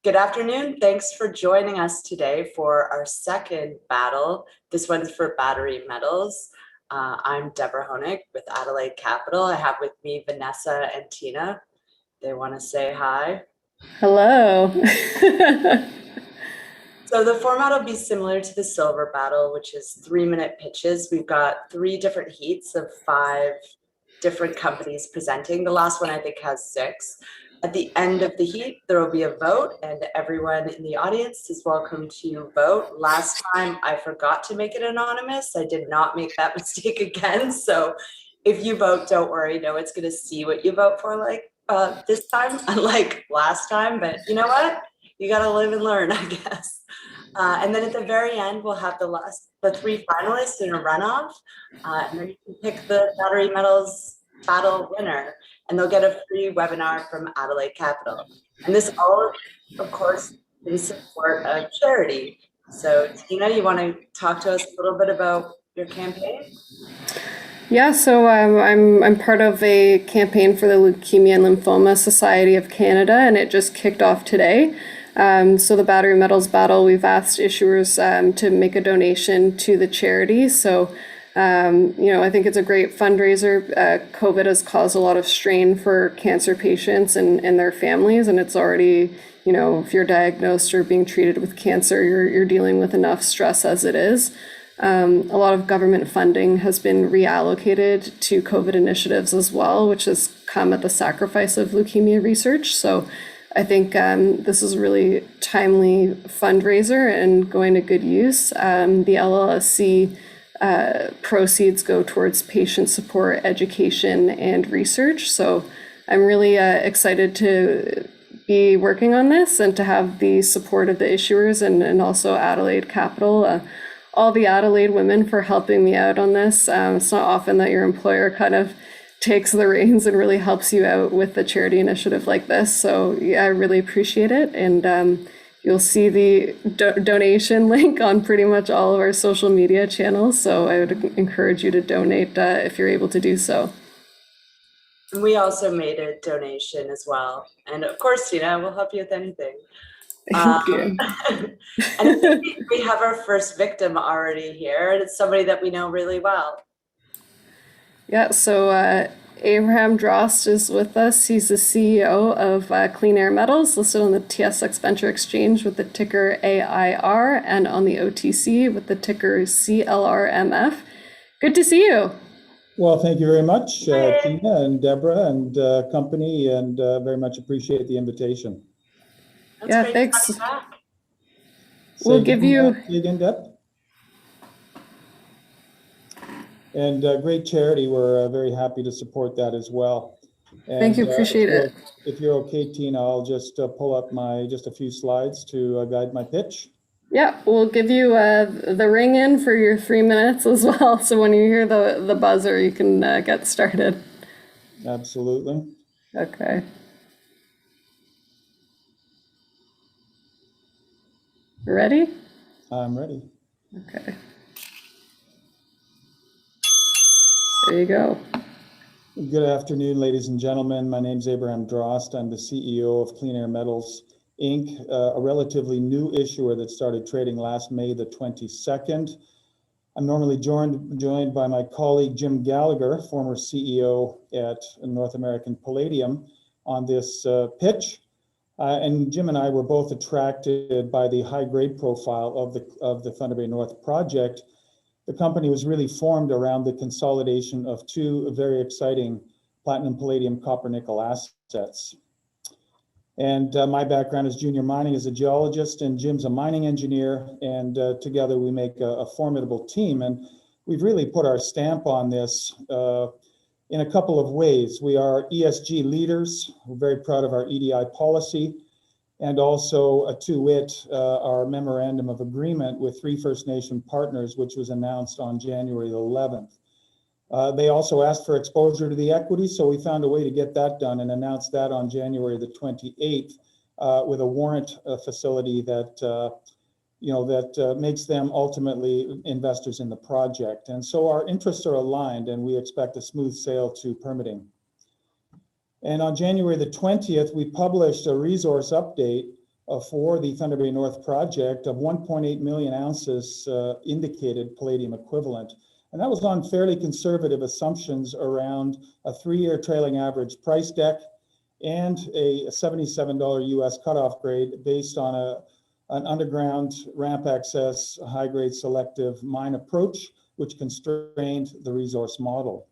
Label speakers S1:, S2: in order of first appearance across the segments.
S1: Good afternoon. Thanks for joining us today for our second battle. This one's for battery metals. I'm Deborah Honig with Adelaide Capital. I have with me Vanessa and Tina. They want to say hi.
S2: Hello.
S1: So the format will be similar to the silver battle, which is 3-minute pitches. We've got 3 different heats of 5 different companies presenting. The last one I think has 6. At the end of the heat, there will be a vote, and everyone in the audience is welcome to vote. Last time, I forgot to make it anonymous. I did not make that mistake again. So if you vote, don't worry. No one's going to see what you vote for like this time, unlike last time. But you know what? You got to live and learn, I guess. And then at the very end, we'll have the 3 finalists in a runoff, and then you can pick the battery metals battle winner, and they'll get a free webinar from Adelaide Capital. And this all, of course, in support of charity. So Tina, you want to talk to us a little bit about your campaign?
S2: Yeah, so I'm part of a campaign for the Leukemia and Lymphoma Society of Canada, and it just kicked off today. So the battery metals battle, we've asked issuers to make a donation to the charity. So I think it's a great fundraiser. COVID has caused a lot of strain for cancer patients and their families, and it's already, if you're diagnosed or being treated with cancer, you're dealing with enough stress as it is. A lot of government funding has been reallocated to COVID initiatives as well, which has come at the sacrifice of leukemia research. So I think this is a really timely fundraiser and going to good use. The LLSC proceeds go towards patient support, education, and research. So I'm really excited to be working on this and to have the support of the issuers and also Adelaide Capital, all the Adelaide women for helping me out on this. It's not often that your employer kind of takes the reins and really helps you out with a charity initiative like this. So yeah, I really appreciate it. And you'll see the donation link on pretty much all of our social media channels. So I would encourage you to donate if you're able to do so.
S1: And we also made a donation as well. And of course, Tina, we'll help you with anything.
S2: Thank you.
S1: And we have our first victim already here, and it's somebody that we know really well.
S2: Yeah, so Abraham Drost is with us. He's the CEO of Clean Air Metals, listed on the TSX Venture Exchange with the ticker AIR and on the OTC with the ticker CLRMF. Good to see you.
S3: Well, thank you very much, Tina and Deborah and company, and very much appreciate the invitation.
S1: That's
S2: great. Thanks.
S3: We'll give you again, Deb. And great charity. We're very happy to support that as well. And,
S2: thank you. Appreciate it.
S3: If you're okay, Tina, I'll just pull up just a few slides to guide my pitch.
S2: Yeah, we'll give you the ring in for your 3 minutes as well. So when you hear the buzzer, you can get started.
S3: Absolutely.
S2: Okay. Ready?
S3: I'm ready.
S2: Okay. There you go.
S3: Good afternoon, ladies and gentlemen. My name is Abraham Drost. I'm the CEO of Clean Air Metals, Inc., a relatively new issuer that started trading last May the 22nd. I'm normally joined by my colleague, Jim Gallagher, former CEO at North American Palladium, on this pitch. And Jim and I were both attracted by the high grade profile of the Thunder Bay North project. The company was really formed around the consolidation of 2 very exciting platinum, palladium, copper, nickel assets. And my background is junior mining as a geologist, and Jim's a mining engineer, and together we make a formidable team. And we've really put our stamp on this in a couple of ways. We are ESG leaders. We're very proud of our EDI policy, and also to wit, our memorandum of agreement with 3 First Nation partners, which was announced on January 11th. They also asked for exposure to the equity, so we found a way to get that done and announced that on January the 28th with a warrant facility that makes them ultimately investors in the project. And so our interests are aligned, and we expect a smooth sail to permitting. And on January the 20th, we published a resource update for the Thunder Bay North project of 1.8 million ounces indicated palladium equivalent. And that was on fairly conservative assumptions around a 3-year trailing average price deck and a $77 US cutoff grade based on an underground ramp access, high-grade selective mine approach, which constrained the resource model.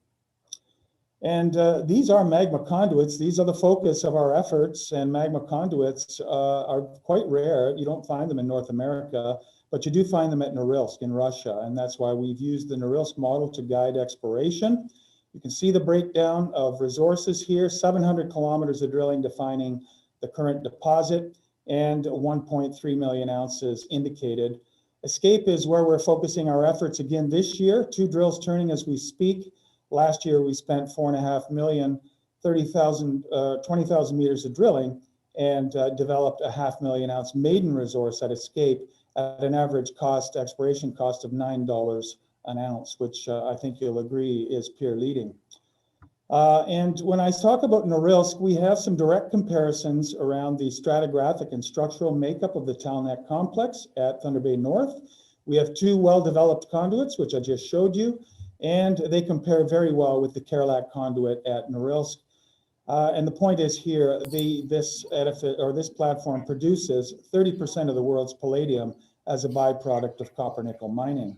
S3: And these are magma conduits. These are the focus of our efforts, and magma conduits are quite rare. You don't find them in North America, but you do find them at Norilsk in Russia, and that's why we've used the Norilsk model to guide exploration. You can see the breakdown of resources here, 700 kilometers of drilling defining the current deposit, and 1.3 million ounces indicated. Escape is where we're focusing our efforts again this year, 2 drills turning as we speak. Last year, we spent $4.5 million, 20,000 meters of drilling, and developed a 500,000 ounce maiden resource at Escape at an average cost, exploration cost of $9 an ounce, which I think you'll agree is peer leading. And when I talk about Norilsk, we have some direct comparisons around the stratigraphic and structural makeup of the Talnett complex at Thunder Bay North. We have 2 well-developed conduits, which I just showed you, and they compare very well with the Kerlak conduit at Norilsk. And the point is here, this platform produces 30% of the world's palladium as a byproduct of copper nickel mining.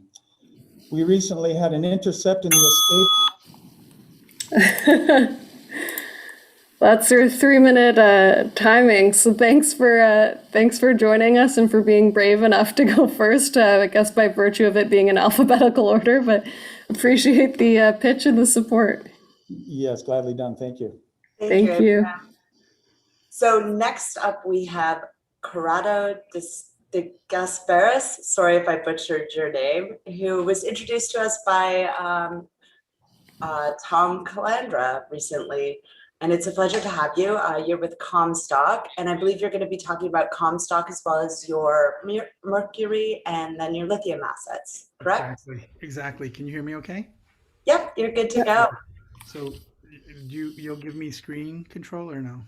S3: We recently had an intercept in the Escape.
S2: That's your 3-minute timing. So thanks for joining us and for being brave enough to go first. I guess by virtue of it being in alphabetical order, but appreciate the pitch and the support.
S3: Yes, gladly done. Thank you.
S2: Thank you.
S1: So next up we have Corrado De Gasparis. Sorry if I butchered your name. Who was introduced to us by Tom Calandra recently. And it's a pleasure to have you. You're with Comstock, and I believe you're going to be talking about Comstock as well as your mercury and then your lithium assets, correct?
S4: Exactly. Can you hear me okay?
S1: Yep, you're good to go.
S4: So you'll give me screen control or no?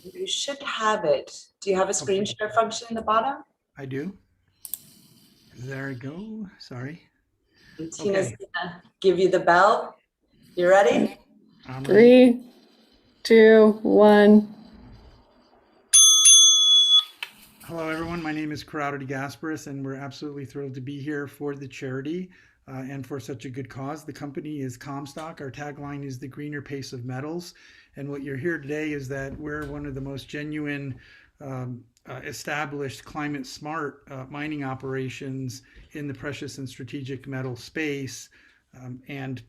S1: You should have it. Do you have a screen share function in the bottom?
S4: I do. There we go. Sorry.
S1: And Tina's gonna give you the bell. You ready?
S2: 3, 2, 1.
S4: Hello, everyone. My name is Corrado De Gasparis, and we're absolutely thrilled to be here for the charity and for such a good cause. The company is Comstock. Our tagline is the greener pace of metals. And what you're here today is that we're one of the most genuine, established, climate smart mining operations in the precious and strategic metal space. And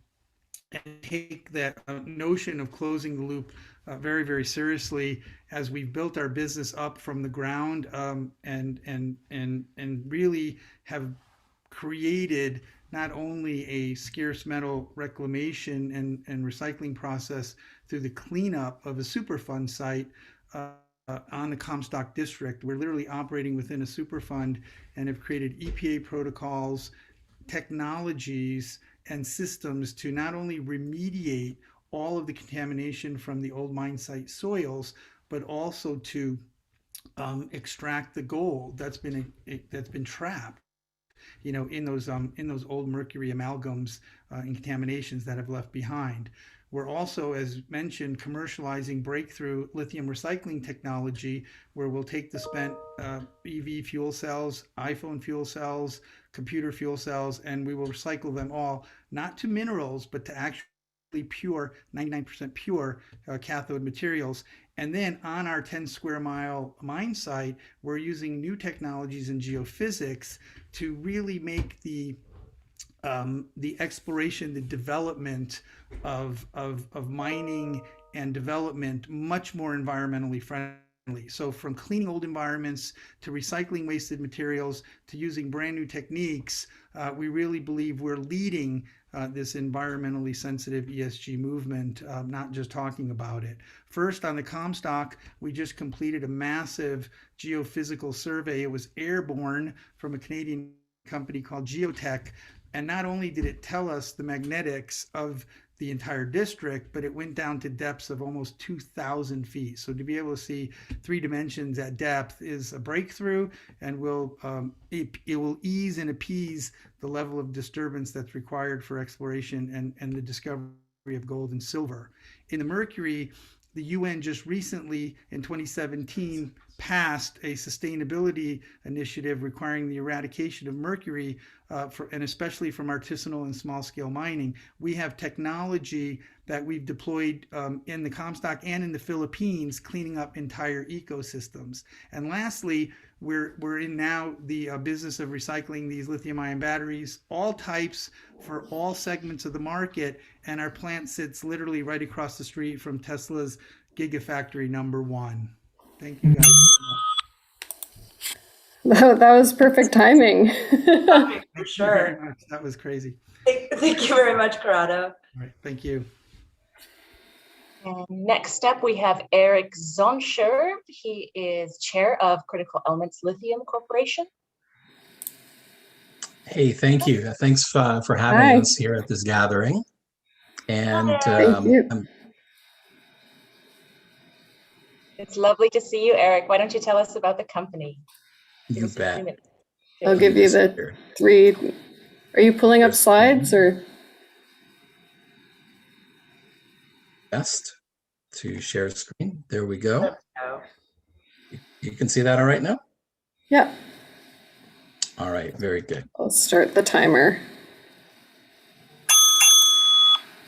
S4: take that notion of closing the loop very, very seriously as we've built our business up from the ground and really have created not only a scarce metal reclamation and recycling process through the cleanup of a Superfund site on the Comstock district. We're literally operating within a Superfund and have created EPA protocols, technologies, and systems to not only remediate all of the contamination from the old mine site soils, but also to extract the gold that's been trapped, in those old mercury amalgams and contaminations that have left behind. We're also, as mentioned, commercializing breakthrough lithium recycling technology, where we'll take the spent EV fuel cells, iPhone fuel cells, computer fuel cells, and we will recycle them all, not to minerals, but to actually pure, 99% pure cathode materials. And then on our 10 square mile mine site, we're using new technologies in geophysics to really make the exploration, the development of mining and development much more environmentally friendly. So from cleaning old environments to recycling wasted materials to using brand new techniques, we really believe we're leading this environmentally sensitive ESG movement, not just talking about it. First, on the Comstock, we just completed a massive geophysical survey. It was airborne from a Canadian company called Geotech. And not only did it tell us the magnetics of the entire district, but it went down to depths of almost 2,000 feet. So to be able to see 3 dimensions at depth is a breakthrough, and it will ease and appease the level of disturbance that's required for exploration and the discovery of gold and silver. In the Mercury, the UN just recently in 2017 passed a sustainability initiative requiring the eradication of mercury, and especially from artisanal and small scale mining. We have technology that we've deployed in the Comstock and in the Philippines, cleaning up entire ecosystems. And lastly, we're in now the business of recycling these lithium ion batteries, all types, for all segments of the market. And our plant sits literally right across the street from Tesla's Gigafactory #1. Thank you, guys.
S2: That was perfect timing.
S1: For
S4: Thank you
S1: sure.
S4: very much. That was crazy.
S1: Thank you very much, Corrado.
S4: All right, thank you.
S5: And next up, we have Eric Zansher. He is chair of Critical Elements Lithium Corporation.
S6: Hey, thank you. Thanks for having
S2: Hi.
S6: us here at this gathering. And
S2: Thank you.
S5: It's lovely to see you, Eric. Why don't you tell us about the company?
S6: You bet.
S2: I'll give you the 3. Are you pulling up slides or?
S6: Best to share screen. There we go.
S1: There we go.
S6: You can see that all right now?
S2: Yeah,
S6: All right, very good.
S2: I'll start the timer.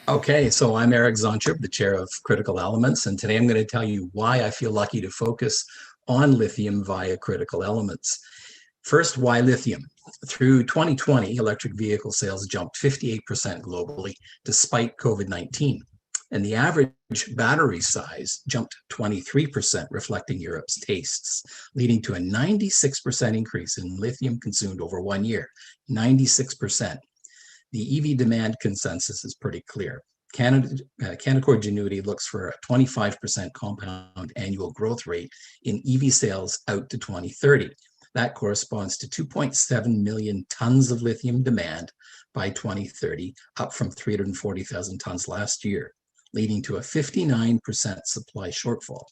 S6: Okay, so I'm Eric Zansher, the chair of Critical Elements, and today I'm going to tell you why I feel lucky to focus on lithium via critical elements. First, why lithium? Through 2020, electric vehicle sales jumped 58% globally despite COVID-19. And the average battery size jumped 23%, reflecting Europe's tastes, leading to a 96% increase in lithium consumed over 1 year. 96%. The EV demand consensus is pretty clear. Canaccord Genuity looks for a 25% compound annual growth rate in EV sales out to 2030. That corresponds to 2.7 million tons of lithium demand by 2030, up from 340,000 tons last year, leading to a 59% supply shortfall.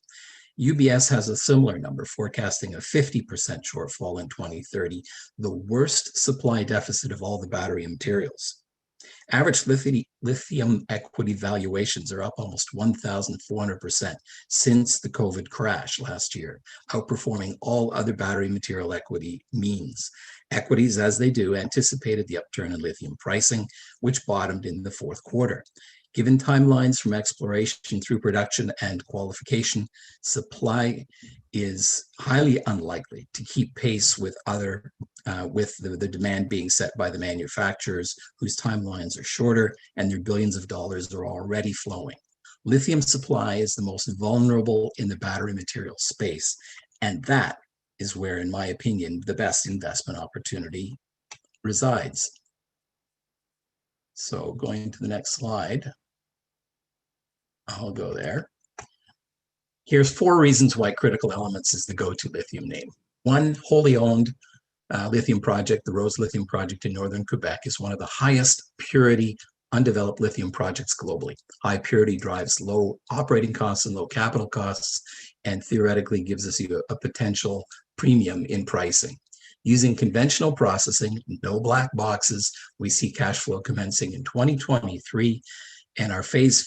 S6: UBS has a similar number, forecasting a 50% shortfall in 2030, the worst supply deficit of all the battery materials. Average lithium equity valuations are up almost 1,400% since the COVID crash last year, outperforming all other battery material equity means. Equities, as they do, anticipated the upturn in lithium pricing, which bottomed in the fourth quarter. Given timelines from exploration through production and qualification, supply is highly unlikely to keep pace with the demand being set by the manufacturers, whose timelines are shorter and their billions of dollars are already flowing. Lithium supply is the most vulnerable in the battery material space, and that is where, in my opinion, the best investment opportunity resides. So going to the next slide. I'll go there. Here's 4 reasons why Critical Elements is the go-to lithium name. 1, wholly owned lithium project, the Rose Lithium Project in northern Quebec, is one of the highest purity undeveloped lithium projects globally. High purity drives low operating costs and low capital costs, and theoretically gives us a potential premium in pricing. Using conventional processing, no black boxes, we see cash flow commencing in 2023. And our phase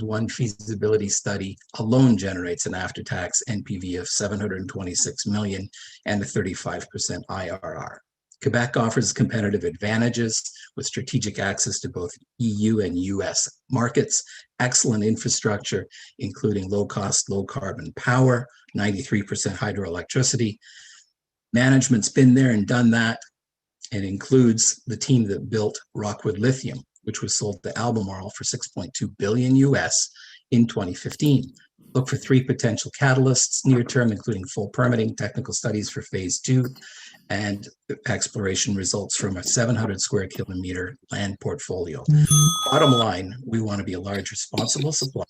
S6: 1 feasibility study alone generates an after-tax NPV of $726 million and a 35% IRR. Quebec offers competitive advantages with strategic access to both EU and US markets, excellent infrastructure, including low-cost, low-carbon power, 93% hydroelectricity. Management's been there and done that. It includes the team that built Rockwood Lithium, which was sold to Albemarle for $6.2 billion US in 2015. Look for 3 potential catalysts near term, including full permitting, technical studies for phase 2, and exploration results from a 700 square kilometer land portfolio. Bottom line, we want to be a large, responsible supplier.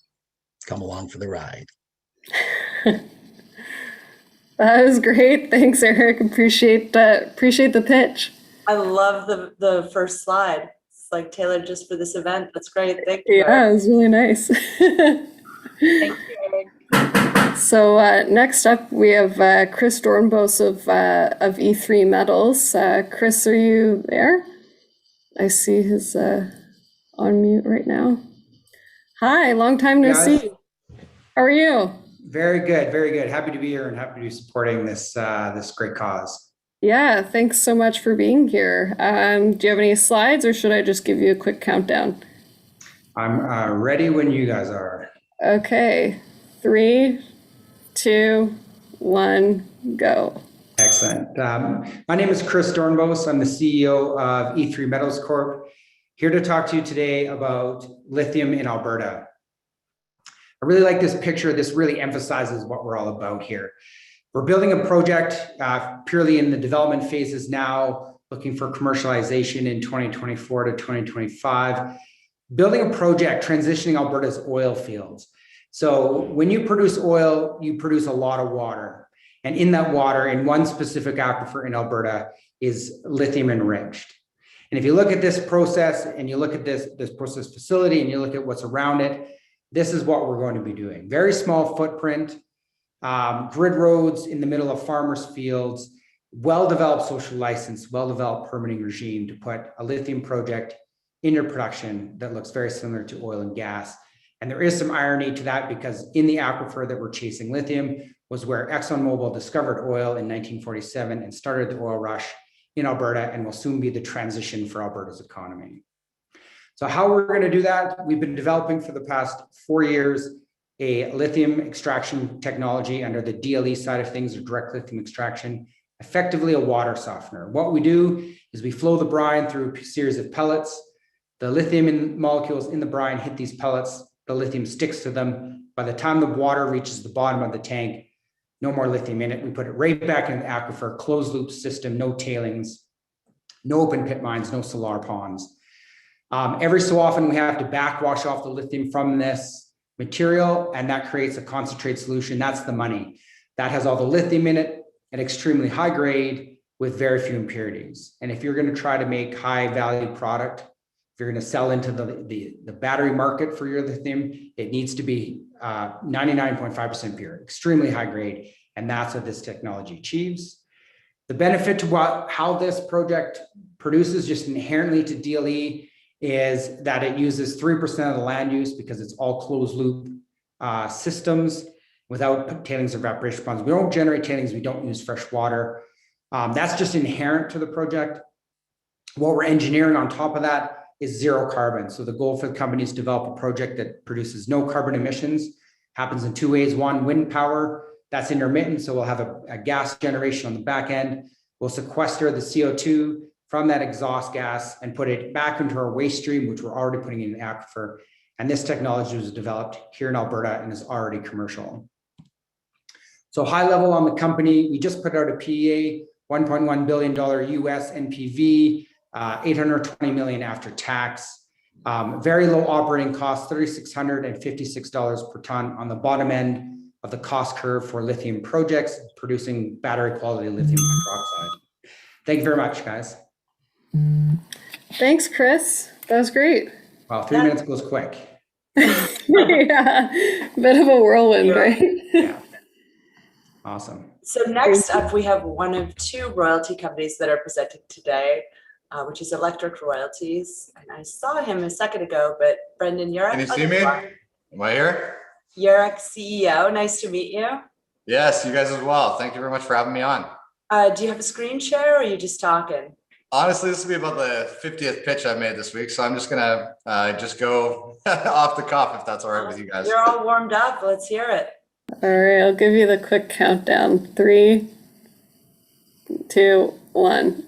S6: Come along for the ride.
S2: That was great. Thanks, Eric. Appreciate the pitch.
S1: I love the first slide. like tailored just for this event. That's great. Thank you.
S2: Yeah, it was really nice.
S5: Thank you, Eric.
S2: So next up, we have Chris Dornbos of E3 Metals. Chris, are you there? I see his on mute right now. Hi, long time no see. How are you?
S7: Very good, very good. Happy to be here and happy to be supporting this this great cause.
S2: Yeah, thanks so much for being here. Do you have any slides, or should I just give you a quick countdown?
S7: I'm ready when you guys are.
S2: Okay, 3, 2, 1, go.
S7: Excellent. My name is Chris Dornbos. I'm the CEO of E3 Metals Corp. Here to talk to you today about lithium in Alberta. I really like this picture. This really emphasizes what we're all about here. We're building a project purely in the development phases now, looking for commercialization in 2024 to 2025. Building a project transitioning Alberta's oil fields. So when you produce oil, you produce a lot of water. And in that water, in one specific aquifer in Alberta, is lithium enriched. And if you look at this process and you look at this process facility and you look at what's around it, this is what we're going to be doing. Very small footprint, grid roads in the middle of farmers' fields, well-developed social license, well-developed permitting regime to put a lithium project in your production that looks very similar to oil and gas. And there is some irony to that because in the aquifer that we're chasing lithium was where ExxonMobil discovered oil in 1947 and started the oil rush in Alberta and will soon be the transition for Alberta's economy. So how we're going to do that, we've been developing for the past 4 years a lithium extraction technology under the DLE side of things, or direct lithium extraction, effectively a water softener. What we do is we flow the brine through a series of pellets. The lithium molecules in the brine hit these pellets, the lithium sticks to them. By the time the water reaches the bottom of the tank, no more lithium in it. We put it right back in the aquifer, closed loop system, no tailings, no open pit mines, no solar ponds. Every so often we have to backwash off the lithium from this material, and that creates a concentrate solution. That's the money. That has all the lithium in it at extremely high grade with very few impurities. And if you're going to try to make high value product, if you're going to sell into the battery market for your lithium, it needs to be 99.5% pure, extremely high grade. And that's what this technology achieves. The benefit to how this project produces just inherently to DLE is that it uses 3% of the land use because it's all closed loop systems without tailings or evaporation ponds. We don't generate tailings, we don't use fresh water. That's just inherent to the project. What we're engineering on top of that is zero carbon. So the goal for the company is to develop a project that produces no carbon emissions. Happens in 2 ways. One, wind power, that's intermittent. So we'll have a gas generation on the back end. We'll sequester the CO2 from that exhaust gas and put it back into our waste stream, which we're already putting in the aquifer. And this technology was developed here in Alberta and is already commercial. So high level on the company, we just put out a PEA, $1.1 billion US NPV, 820 million after tax, very low operating costs, $3,656 per ton on the bottom end of the cost curve for lithium projects producing battery quality lithium hydroxide. Thank you very much, guys.
S2: Thanks, Chris. That was great.
S7: Wow, 3 minutes goes quick.
S2: Yeah, bit of a whirlwind, right?
S7: Yeah. Awesome.
S1: So next up, we have one of two royalty companies that are presenting today, which is Electric Royalties. And I saw him a second ago, but Brendan, you're
S8: Can you see me? Am I here?
S1: Yurek, CEO. Nice to meet you.
S8: Yes, you guys as well. Thank you very much for having me on.
S1: Do you have a screen share or are you just talking?
S8: Honestly, this will be about the 50th pitch I made this week, so I'm just gonna just go off the cuff if that's all right with you guys.
S1: You're all warmed up. Let's hear it.
S2: All right, I'll give you the quick countdown. 3, 2, 1.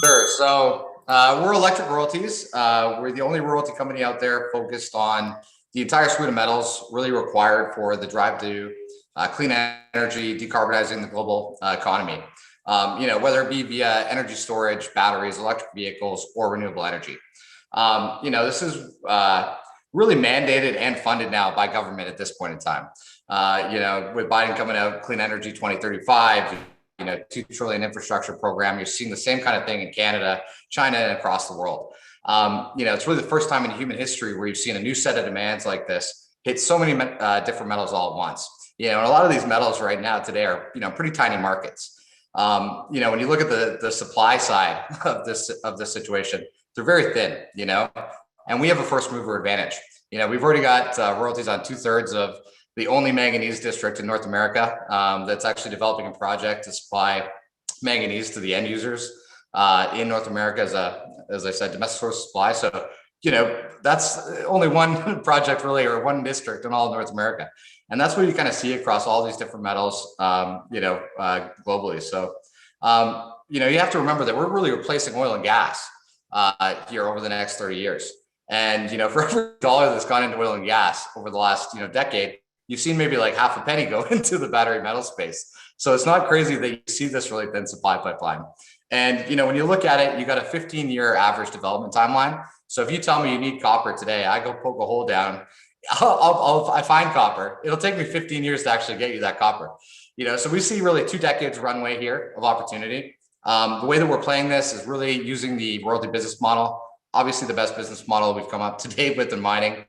S8: Sure. So we're Electric Royalties. We're the only royalty company out there focused on the entire suite of metals really required for the drive to clean energy, decarbonizing the global economy. Whether it be via energy storage, batteries, electric vehicles, or renewable energy. This is really mandated and funded now by government at this point in time. With Biden coming out, Clean Energy 2035, $2 trillion infrastructure program, you're seeing the same kind of thing in Canada, China, and across the world. It's really the first time in human history where you've seen a new set of demands like this hit so many different metals all at once. And a lot of these metals right now today are, pretty tiny markets. When you look at the supply side of this situation, they're very thin, and we have a first mover advantage. We've already got royalties on 2/3 of the only manganese district in North America that's actually developing a project to supply manganese to the end users in North America as I said, domestic source supply. So, that's only one project really, or one district in all of North America. And that's what you kind of see across all these different metals, globally. So, you have to remember that we're really replacing oil and gas here over the next 30 years. And, for every dollar that's gone into oil and gas over the last, decade, you've seen maybe like half a penny go into the battery metal space. So it's not crazy that you see this really thin supply pipeline. And, when you look at it, you got a 15-year average development timeline. So if you tell me you need copper today, I go poke a hole down, I find copper. It'll take me 15 years to actually get you that copper. So we see really 2 decades runway here of opportunity. The way that we're playing this is really using the royalty business model. Obviously the best business model we've come up to date with in mining.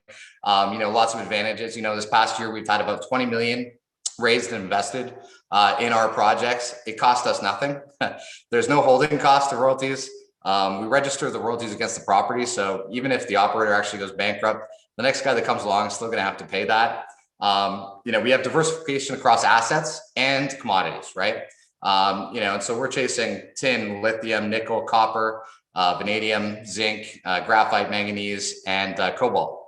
S8: Lots of advantages. This past year we've had about 20 million raised and invested in our projects. It cost us nothing. There's no holding cost to royalties. We register the royalties against the property. So even if the operator actually goes bankrupt, the next guy that comes along is still going to have to pay that. We have diversification across assets and commodities, right? And so we're chasing tin, lithium, nickel, copper, vanadium, zinc, graphite, manganese, and cobalt.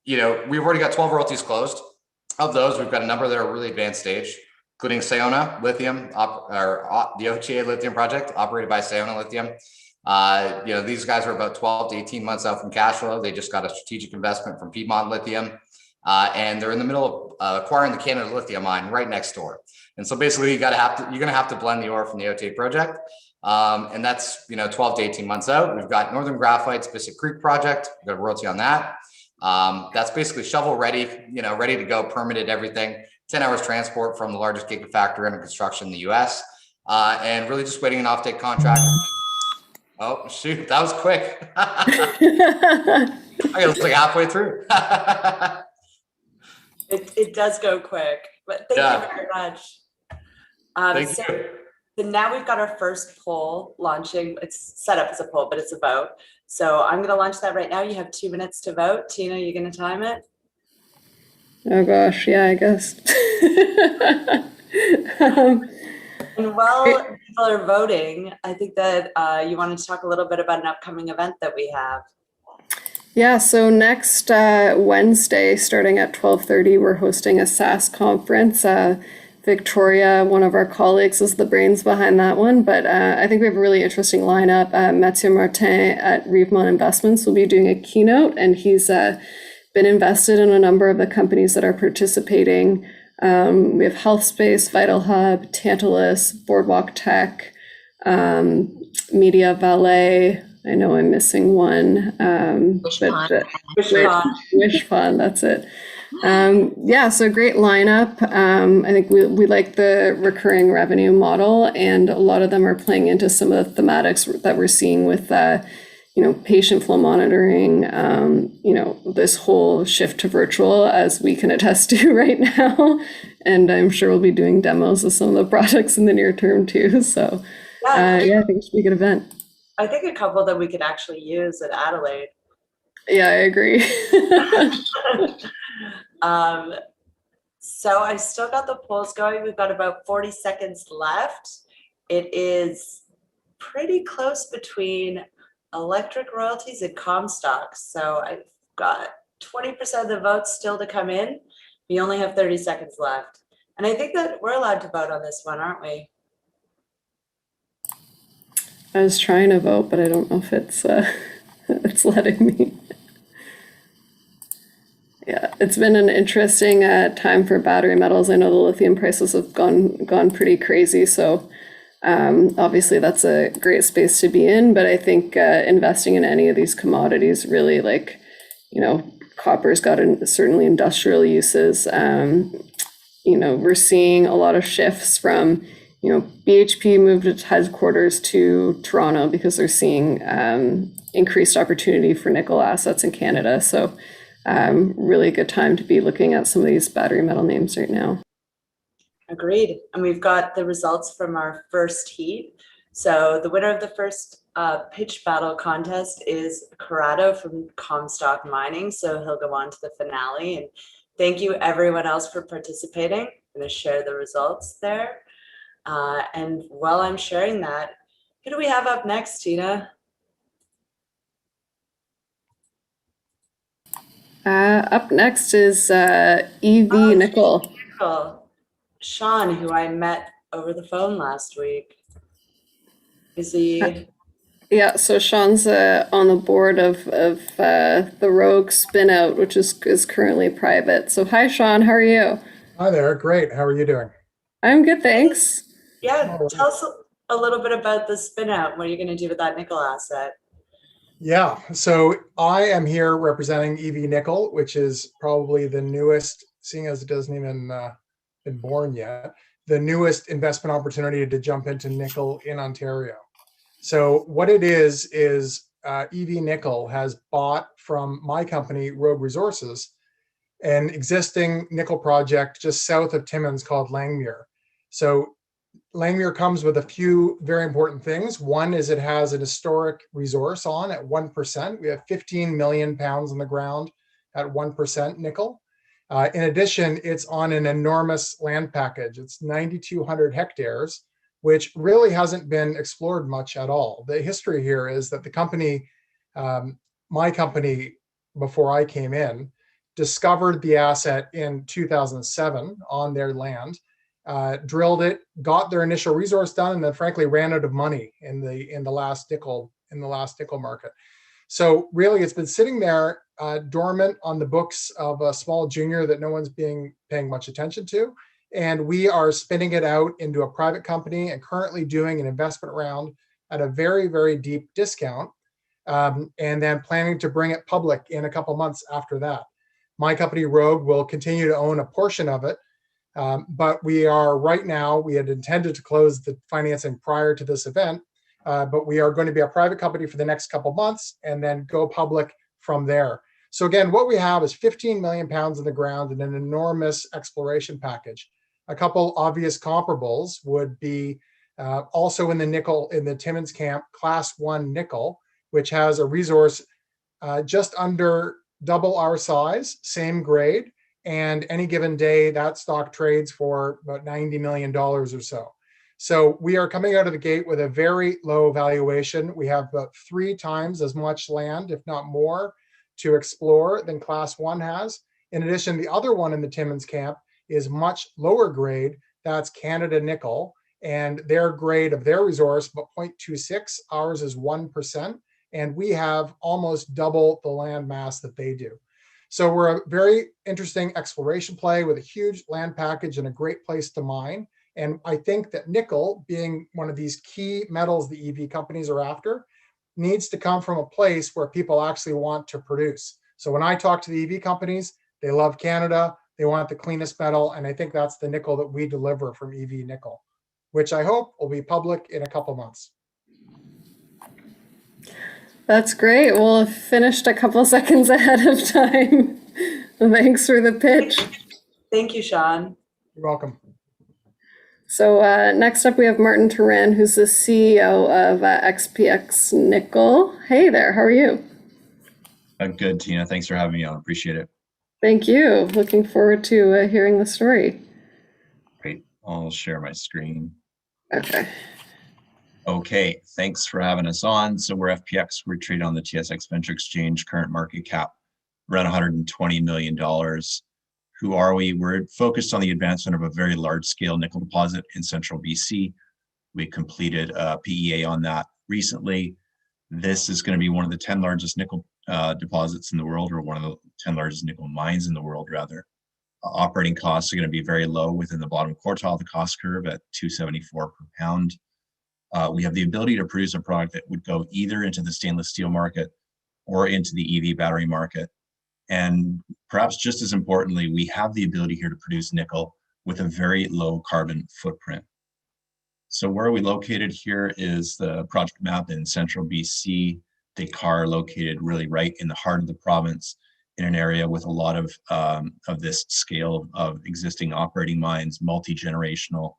S8: We've already got 12 royalties closed. Of those, we've got a number that are really advanced stage, including Sayona Lithium, the OTA Lithium project operated by Sayona Lithium. These guys are about 12 to 18 months out from cash flow. They just got a strategic investment from Piedmont Lithium, and they're in the middle of acquiring the Canada Lithium mine right next door. And so basically, you're gonna have to blend the ore from the OTA project, and that's 12 to 18 months out. We've got Northern Graphite's Bissett Creek project. We've got a royalty on that. That's basically shovel ready, ready to go, permitted, everything. 10 hours transport from the largest gigafactory under construction in the US, and really just waiting an offtake contract. Oh, shoot, that was quick. I was like halfway through.
S1: It does go quick, but thank you very much.
S8: Thank you.
S1: So now we've got our first poll launching. It's set up as a poll, but it's a vote. So I'm going to launch that right now. You have 2 minutes to vote. Tina, are you going to time it?
S2: Oh gosh, yeah, I guess.
S1: And while people are voting, I think that you wanted to talk a little bit about an upcoming event that we have.
S2: Yeah, so next Wednesday, starting at 12:30, we're hosting a SaaS conference. Victoria, one of our colleagues, is the brains behind that one, but I think we have a really interesting lineup. Mathieu Martin at Rivemont Investments will be doing a keynote, and he's been invested in a number of the companies that are participating. We have HealthSpace, Vital Hub, Tantalus, Boardwalk Tech, Media Valet. I know I'm missing one. Wish Fund, that's it. So great lineup. I think we like the recurring revenue model, and a lot of them are playing into some of the thematics that we're seeing with patient flow monitoring, this whole shift to virtual, as we can attest to right now. And I'm sure we'll be doing demos of some of the products in the near term too. So I think it should be a good event.
S1: I think a couple that we could actually use at Adelaide.
S2: Yeah, I agree.
S1: So I've still got the polls going. We've got about 40 seconds left. It is pretty close between electric royalties and Comstock. So I've got 20% of the votes still to come in. We only have 30 seconds left. And I think that we're allowed to vote on this one, aren't we?
S2: I was trying to vote, but I don't know if it's letting me. Yeah, it's been an interesting time for battery metals. I know the lithium prices have gone pretty crazy, so obviously that's a great space to be in. But I think investing in any of these commodities really, copper's got certainly industrial uses. We're seeing a lot of shifts from BHP moved its headquarters to Toronto because they're seeing increased opportunity for nickel assets in Canada. So really good time to be looking at some of these battery metal names right now.
S1: Agreed. And we've got the results from our first heat. So the winner of the first pitch battle contest is Corrado from Comstock Mining. So he'll go on to the finale. And thank you everyone else for participating. I'm going to share the results there. And while I'm sharing that, who do we have up next, Tina?
S2: Up next is EV Nickel.
S1: Sean, who I met over the phone last week. Is he?
S2: Yeah, so Sean's on the board of the Rogue spinout, which is currently private. So hi, Sean, how are you?
S9: Hi there, great. How are you doing?
S2: I'm good, thanks.
S1: Yeah, tell us a little bit about the spinout. What are you going to do with that nickel asset?
S9: Yeah, so I am here representing EV Nickel, which is probably the newest, seeing as it doesn't even been born yet, the newest investment opportunity to jump into nickel in Ontario. So what it is EV Nickel has bought from my company, Rogue Resources, an existing nickel project just south of Timmins called Langmuir. So Langmuir comes with a few very important things. One is it has an historic resource on at 1%. We have 15 million pounds on the ground at 1% nickel. In addition, it's on an enormous land package. It's 9,200 hectares, which really hasn't been explored much at all. The history here is that the company, my company, before I came in, discovered the asset in 2007 on their land. Drilled it, got their initial resource done, and then frankly ran out of money in the last nickel market. So really, it's been sitting there dormant on the books of a small junior that no one's paying much attention to, and we are spinning it out into a private company and currently doing an investment round at a very, very deep discount, and then planning to bring it public in a couple months after that. My company Rogue will continue to own a portion of it. But we are right now, we had intended to close the financing prior to this event, but we are going to be a private company for the next couple months and then go public from there. So again, what we have is 15 million pounds in the ground and an enormous exploration package. A couple obvious comparables would be also in the Timmins camp, Class 1 nickel, which has a resource just under double our size, same grade. And any given day, that stock trades for about $90 million or so. So we are coming out of the gate with a very low valuation. We have about 3 times as much land, if not more, to explore than Class 1 has. In addition, the other one in the Timmins camp is much lower grade. That's Canada Nickel. And their grade of their resource, about 0.26, ours is 1%. And we have almost double the land mass that they do. So we're a very interesting exploration play with a huge land package and a great place to mine. And I think that nickel, being one of these key metals the EV companies are after, needs to come from a place where people actually want to produce. So when I talk to the EV companies, they love Canada, they want the cleanest metal, and I think that's the nickel that we deliver from EV Nickel, which I hope will be public in a couple months.
S2: That's great. Well, finished a couple seconds ahead of time. Thanks for the pitch.
S1: Thank you, Sean.
S9: You're welcome.
S2: So next up, we have Martin Turan, who's the CEO of Xpx Nickel. Hey there, how are you?
S10: I'm good, Tina. Thanks for having me on. Appreciate it.
S2: Thank you. Looking forward to hearing the story.
S10: Great. I'll share my screen.
S2: Okay.
S10: Okay, thanks for having us on. So we're FPX. We're traded on the TSX Venture Exchange, current market cap around $120 million. Who are we? We're focused on the advancement of a very large-scale nickel deposit in central BC. We completed a PEA on that recently. This is going to be one of the 10 largest nickel deposits in the world, or one of the 10 largest nickel mines in the world, rather. Operating costs are going to be very low, within the bottom quartile of the cost curve at $2.74 per pound. We have the ability to produce a product that would go either into the stainless steel market or into the EV battery market. And perhaps just as importantly, we have the ability here to produce nickel with a very low carbon footprint. So where are we located here is the project map in central BC. Dakar located really right in the heart of the province in an area with a lot of this scale of existing operating mines, multi-generational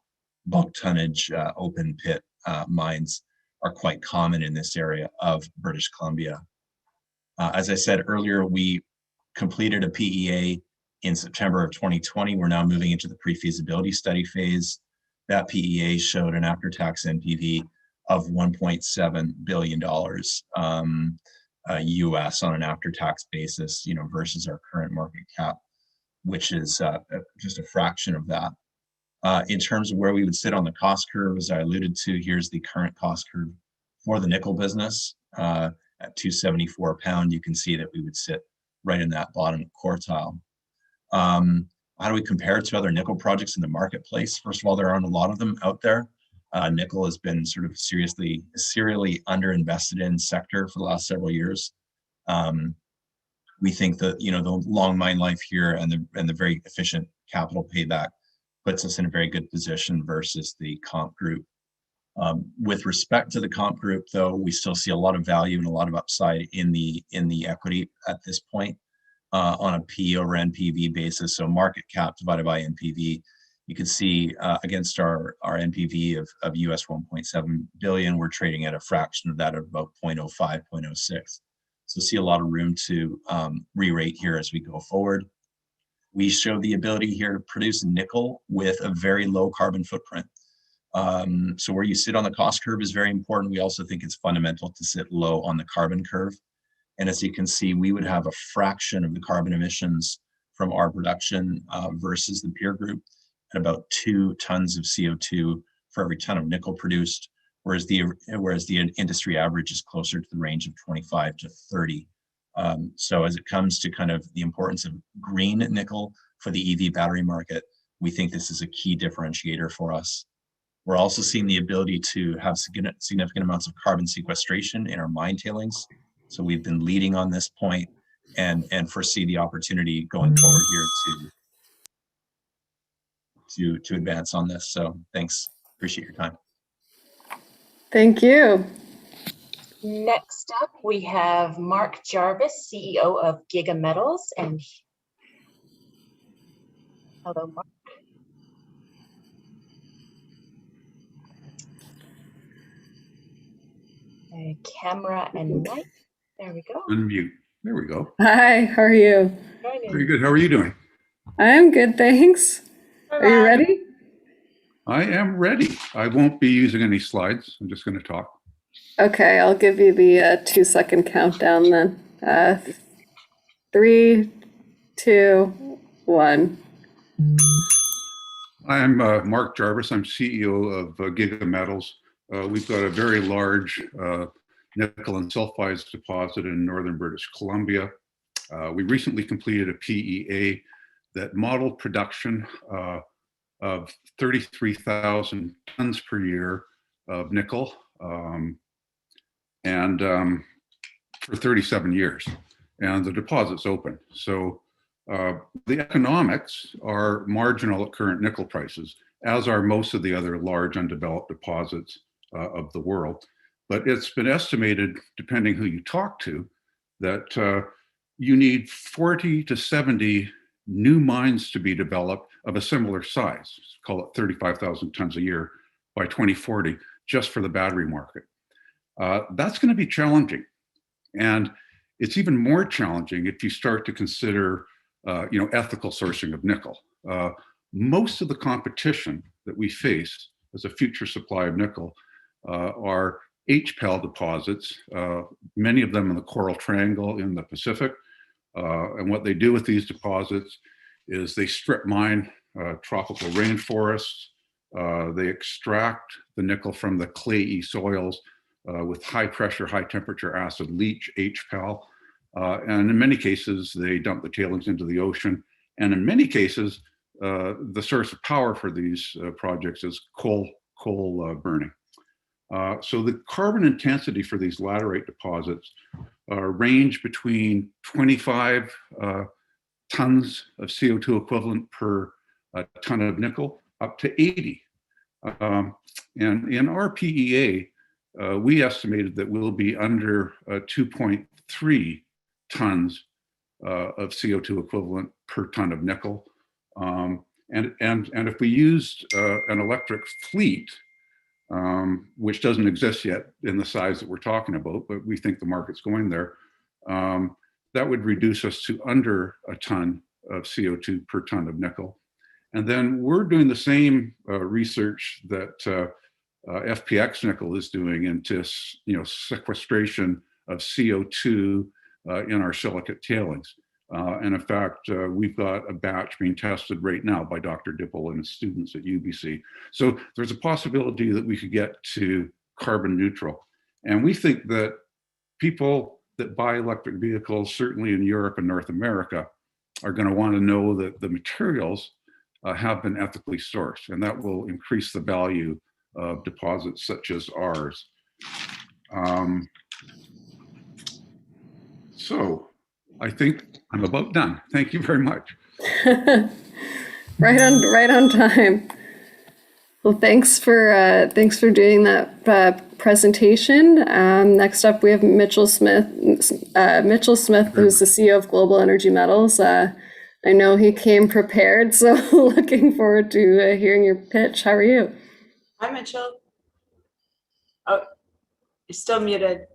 S10: bulk tonnage open pit mines are quite common in this area of British Columbia. As I said earlier, we completed a PEA in September of 2020. We're now moving into the pre-feasibility study phase. That PEA showed an after-tax NPV of $1.7 billion US on an after-tax basis, versus our current market cap, which is just a fraction of that. In terms of where we would sit on the cost curve, as I alluded to, here's the current cost curve for the nickel business. At $274 a pound, you can see that we would sit right in that bottom quartile. How do we compare to other nickel projects in the marketplace? First of all, there aren't a lot of them out there. Nickel has been sort of serially underinvested in sector for the last several years. We think that the long mine life here and the very efficient capital payback puts us in a very good position versus the comp group. With respect to the comp group, though, we still see a lot of value and a lot of upside in the equity at this point on a P over NPV basis. So market cap divided by NPV, you can see against our NPV of US 1.7 billion, we're trading at a fraction of that of about 0.05, 0.06. So see a lot of room to re-rate here as we go forward. We show the ability here to produce nickel with a very low carbon footprint. So where you sit on the cost curve is very important. We also think it's fundamental to sit low on the carbon curve. And as you can see, we would have a fraction of the carbon emissions from our production versus the peer group at about 2 tons of CO2 for every ton of nickel produced, whereas the industry average is closer to the range of 25 to 30. So as it comes to kind of the importance of green nickel for the EV battery market, we think this is a key differentiator for us. We're also seeing the ability to have significant amounts of carbon sequestration in our mine tailings. So we've been leading on this point and foresee the opportunity going forward here to advance on this. So thanks, appreciate your time.
S2: Thank you.
S5: Next up, we have Mark Jarvis, CEO of Gigametals. And hello, Mark. Camera and mic. There we go.
S11: Unmute. There we go.
S2: Hi, how are you?
S11: Very good. How are you doing?
S2: I'm good, thanks. Are you ready?
S11: I am ready. I won't be using any slides. I'm just going to talk.
S2: Okay, I'll give you the 2-second countdown then. 3, 2, 1.
S11: I'm Mark Jarvis. I'm CEO of Gigametals. We've got a very large nickel and sulfides deposit in northern British Columbia. We recently completed a PEA that modeled production of 33,000 tons per year of nickel and for 37 years. And the deposit's open. So the economics are marginal at current nickel prices, as are most of the other large undeveloped deposits of the world. But it's been estimated, depending who you talk to, that you need 40 to 70 new mines to be developed of a similar size, call it 35,000 tons a year by 2040, just for the battery market. That's going to be challenging. And it's even more challenging if you start to consider ethical sourcing of nickel. Most of the competition that we face as a future supply of nickel are HPAL deposits, many of them in the Coral Triangle in the Pacific. And what they do with these deposits is they strip mine tropical rainforests. They extract the nickel from the clayey soils with high pressure, high temperature acid leach, HPAL. And in many cases, they dump the tailings into the ocean. And in many cases, the source of power for these projects is coal burning. So the carbon intensity for these laterite deposits range between 25 tons of CO2 equivalent per ton of nickel up to 80 And in our PEA, we estimated that we'll be under 2.3 tons of CO2 equivalent per ton of nickel. And if we used an electric fleet, which doesn't exist yet in the size that we're talking about, but we think the market's going there, that would reduce us to under a ton of CO2 per ton of nickel. And then we're doing the same research that Xpx Nickel is doing into sequestration of CO2 in our silicate tailings. And in fact, we've got a batch being tested right now by Dr. Dipple and his students at UBC. So there's a possibility that we could get to carbon neutral. And we think that people that buy electric vehicles, certainly in Europe and North America, are going to want to know that the materials have been ethically sourced, and that will increase the value of deposits such as ours. So I think I'm about done. Thank you very much.
S2: Right on time. Well, thanks for doing that presentation. Next up, we have Mitchell Smith. Mitchell Smith, who's the CEO of Global Energy Metals. I know he came prepared, so looking forward to hearing your pitch. How are you?
S1: Hi, Mitchell. Oh, you're still muted.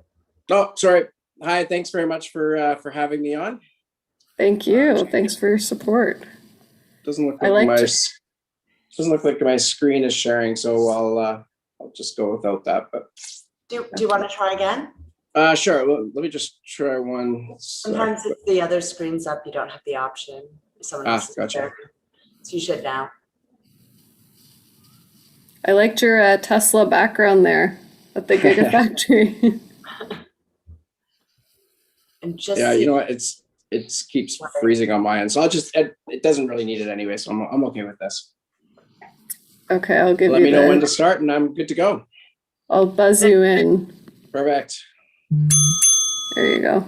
S12: Oh, sorry. Hi, thanks very much for having me on.
S2: Thank you. Thanks for your support.
S12: Doesn't look like my screen is sharing, so I'll just go without that. But
S1: Do you want to try again?
S12: Sure. Let me just try one.
S1: Sometimes if the other screen's up, you don't have the option. Someone else is
S12: gotcha.
S1: there. So you should now.
S2: I liked your Tesla background there at the Gigafactory.
S1: And just
S12: yeah, you know what? It keeps freezing on my end, so it doesn't really need it anyway, so I'm okay with this.
S2: Okay, I'll give you.
S12: Let me know when to start, and I'm good to go.
S2: I'll buzz you in.
S12: Perfect.
S2: There you go.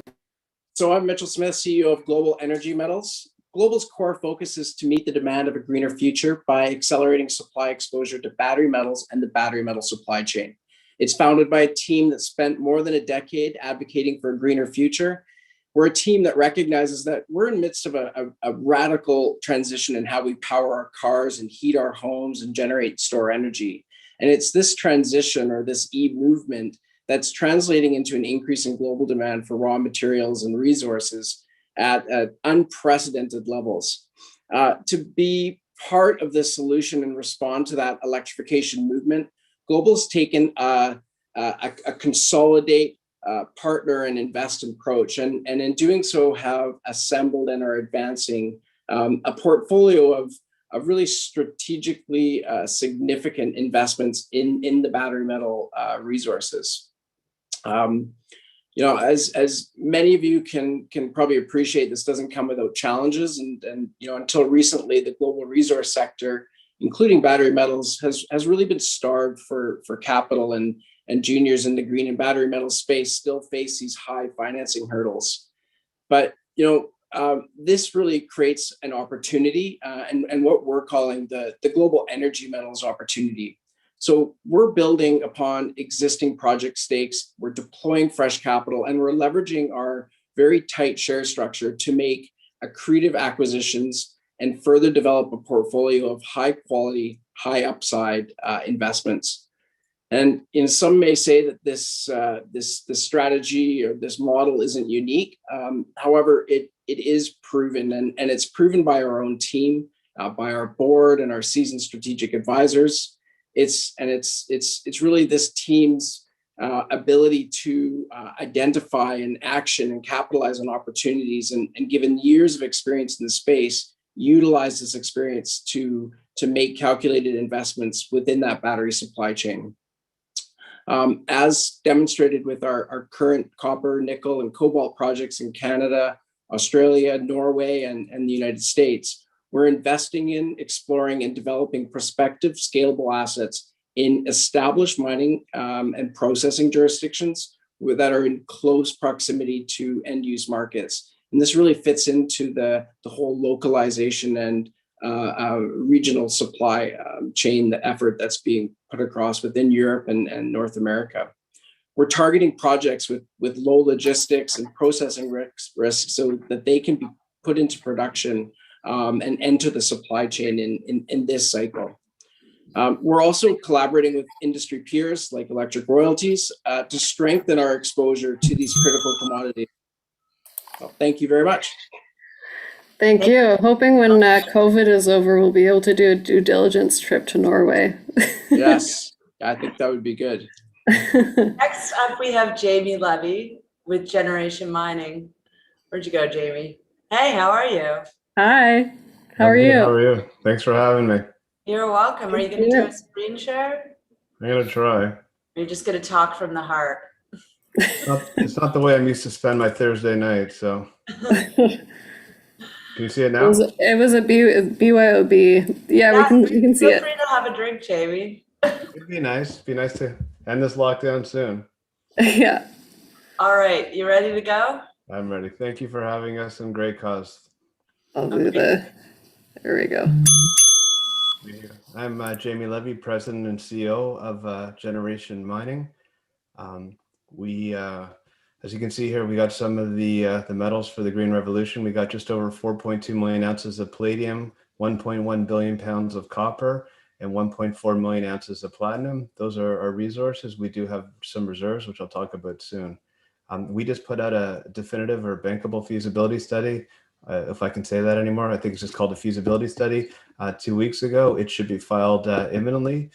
S12: So I'm Mitchell Smith, CEO of Global Energy Metals. Global's core focus is to meet the demand of a greener future by accelerating supply exposure to battery metals and the battery metal supply chain. It's founded by a team that spent more than a decade advocating for a greener future. We're a team that recognizes that we're in the midst of a radical transition in how we power our cars and heat our homes and generate, store energy. And it's this transition, or this e-movement, that's translating into an increase in global demand for raw materials and resources at unprecedented levels. To be part of this solution and respond to that electrification movement, Global's taken a consolidate, partner, and invest approach, and in doing so have assembled and are advancing a portfolio of really strategically significant investments in the battery metal resources. As many of you can probably appreciate, this doesn't come without challenges, and until recently, the global resource sector, including battery metals, has really been starved for capital, and juniors in the green and battery metal space still face these high financing hurdles. But this really creates an opportunity, and what we're calling the global energy metals opportunity. So we're building upon existing project stakes, we're deploying fresh capital, and we're leveraging our very tight share structure to make accretive acquisitions and further develop a portfolio of high quality, high upside investments. And some may say that this strategy or this model isn't unique. However, it is proven, and it's proven by our own team, by our board and our seasoned strategic advisors. It's really this team's ability to identify and action and capitalize on opportunities, and given years of experience in the space, utilize this experience to make calculated investments within that battery supply chain. As demonstrated with our current copper, nickel, and cobalt projects in Canada, Australia, Norway, and the United States, we're investing in, exploring, and developing prospective scalable assets in established mining and processing jurisdictions that are in close proximity to end-use markets. And this really fits into the whole localization and regional supply chain effort that's being put across within Europe and North America. We're targeting projects with low logistics and processing risks so that they can be put into production and enter the supply chain in this cycle. We're also collaborating with industry peers like Electric Royalties to strengthen our exposure to these critical commodities. So thank you very much.
S2: Thank you. Hoping when COVID is over, we'll be able to do a due diligence trip to Norway.
S12: Yes, I think that would be good.
S1: Next up, we have Jamie Levy with Generation Mining. Where'd you go, Jamie? Hey, how are you?
S2: Hi, how are you?
S13: How are you? Thanks for having me.
S1: You're welcome. Are you going to do a screen share?
S13: I'm going to try.
S1: Or you're just going to talk from the heart?
S13: It's not the way I'm used to spend my Thursday night, so. Can you see it now?
S2: It was a BYOB. Yeah, we can see it.
S1: Feel free to have a drink, Jamie.
S13: It'd be nice. It'd be nice to end this lockdown soon.
S2: Yeah.
S1: All right, you ready to go?
S13: I'm ready. Thank you for having us, and great cause.
S2: I'll do there we go.
S13: I'm Jamie Levy, President and CEO of Generation Mining. As you can see here, we got some of the metals for the Green Revolution. We got just over 4.2 million ounces of palladium, 1.1 billion pounds of copper, and 1.4 million ounces of platinum. Those are our resources. We do have some reserves, which I'll talk about soon. We just put out a definitive or bankable feasibility study, if I can say that anymore. I think it's just called a feasibility study 2 weeks ago. It should be filed imminently.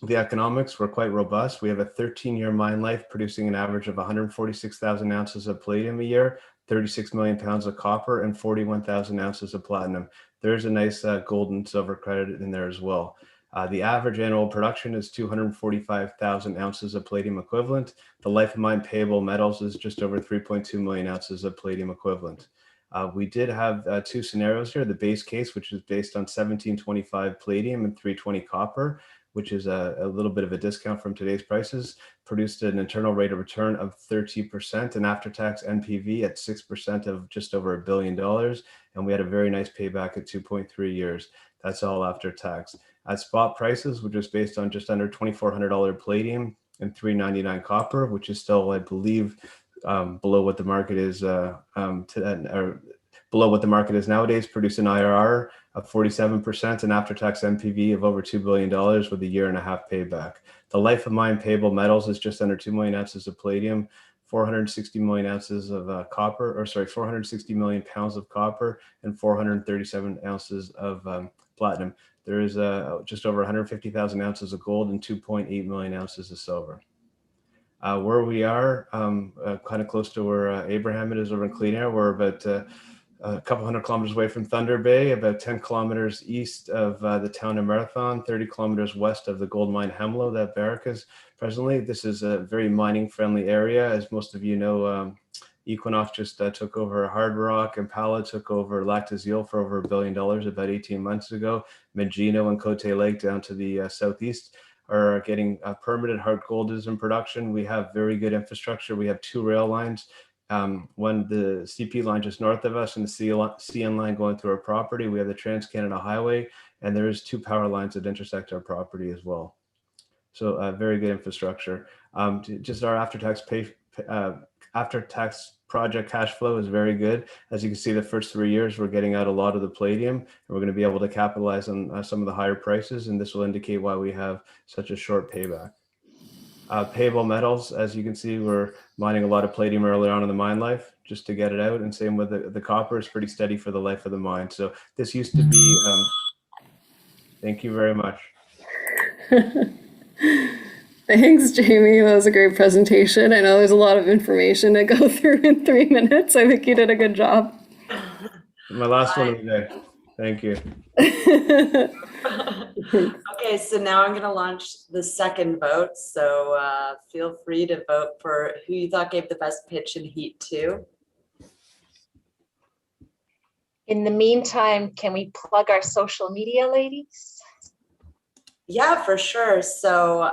S13: The economics were quite robust. We have a 13-year mine life producing an average of 146,000 ounces of palladium a year, 36 million pounds of copper, and 41,000 ounces of platinum. There's a nice gold and silver credit in there as well. The average annual production is 245,000 ounces of palladium equivalent. The life of mine payable metals is just over 3.2 million ounces of palladium equivalent. We did have two scenarios here. The base case, which is based on 1725 palladium and 320 copper, which is a little bit of a discount from today's prices, produced an internal rate of return of 30%, and after-tax NPV at 6% of just over $1 billion. And we had a very nice payback at 2.3 years. That's all after tax. At spot prices, which is based on just under $2,400 palladium and $3.99 copper, which is still, I believe, below what the market is below what the market is nowadays, produce an IRR of 47% and after-tax NPV of over $2 billion with a 1.5 year payback. The life of mine payable metals is just under 2 million ounces of palladium, 460 million ounces of 460 million pounds of copper, and 437 ounces of platinum. There is just over 150,000 ounces of gold and 2.8 million ounces of silver. Where we are, kind of close to where Abraham is over in Clean Air, we're about a couple hundred kilometers away from Thunder Bay, about 10 kilometers east of the town of Marathon, 30 kilometers west of the gold mine Hemlo that Barrick is presently. This is a very mining friendly area. As most of you know, Equinox just took over Hard Rock, Impala took over Lac des Îles for over $1 billion about 18 months ago. Magino and Cote Lake down to the southeast are getting permitted. Hard gold is in production. We have very good infrastructure. We have 2 rail lines. One, the CP line just north of us and the CN line going through our property. We have the Trans-Canada Highway, and there's 2 power lines that intersect our property as well. So very good infrastructure. Just our after-tax project cash flow is very good. As you can see, the first 3 years, we're getting out a lot of the palladium, and we're going to be able to capitalize on some of the higher prices, and this will indicate why we have such a short payback. Payable metals, as you can see, we're mining a lot of palladium early on in the mine life just to get it out, and same with the copper is pretty steady for the life of the mine. So this used to be, thank you very much.
S2: Thanks, Jamie. That was a great presentation. I know there's a lot of information to go through in 3 minutes. I think you did a good job.
S13: My last one of the day. Thank you.
S1: Okay, so now I'm going to launch the second vote. So feel free to vote for who you thought gave the best pitch in Heat 2.
S5: In the meantime, can we plug our social media, ladies?
S1: Yeah, for sure. So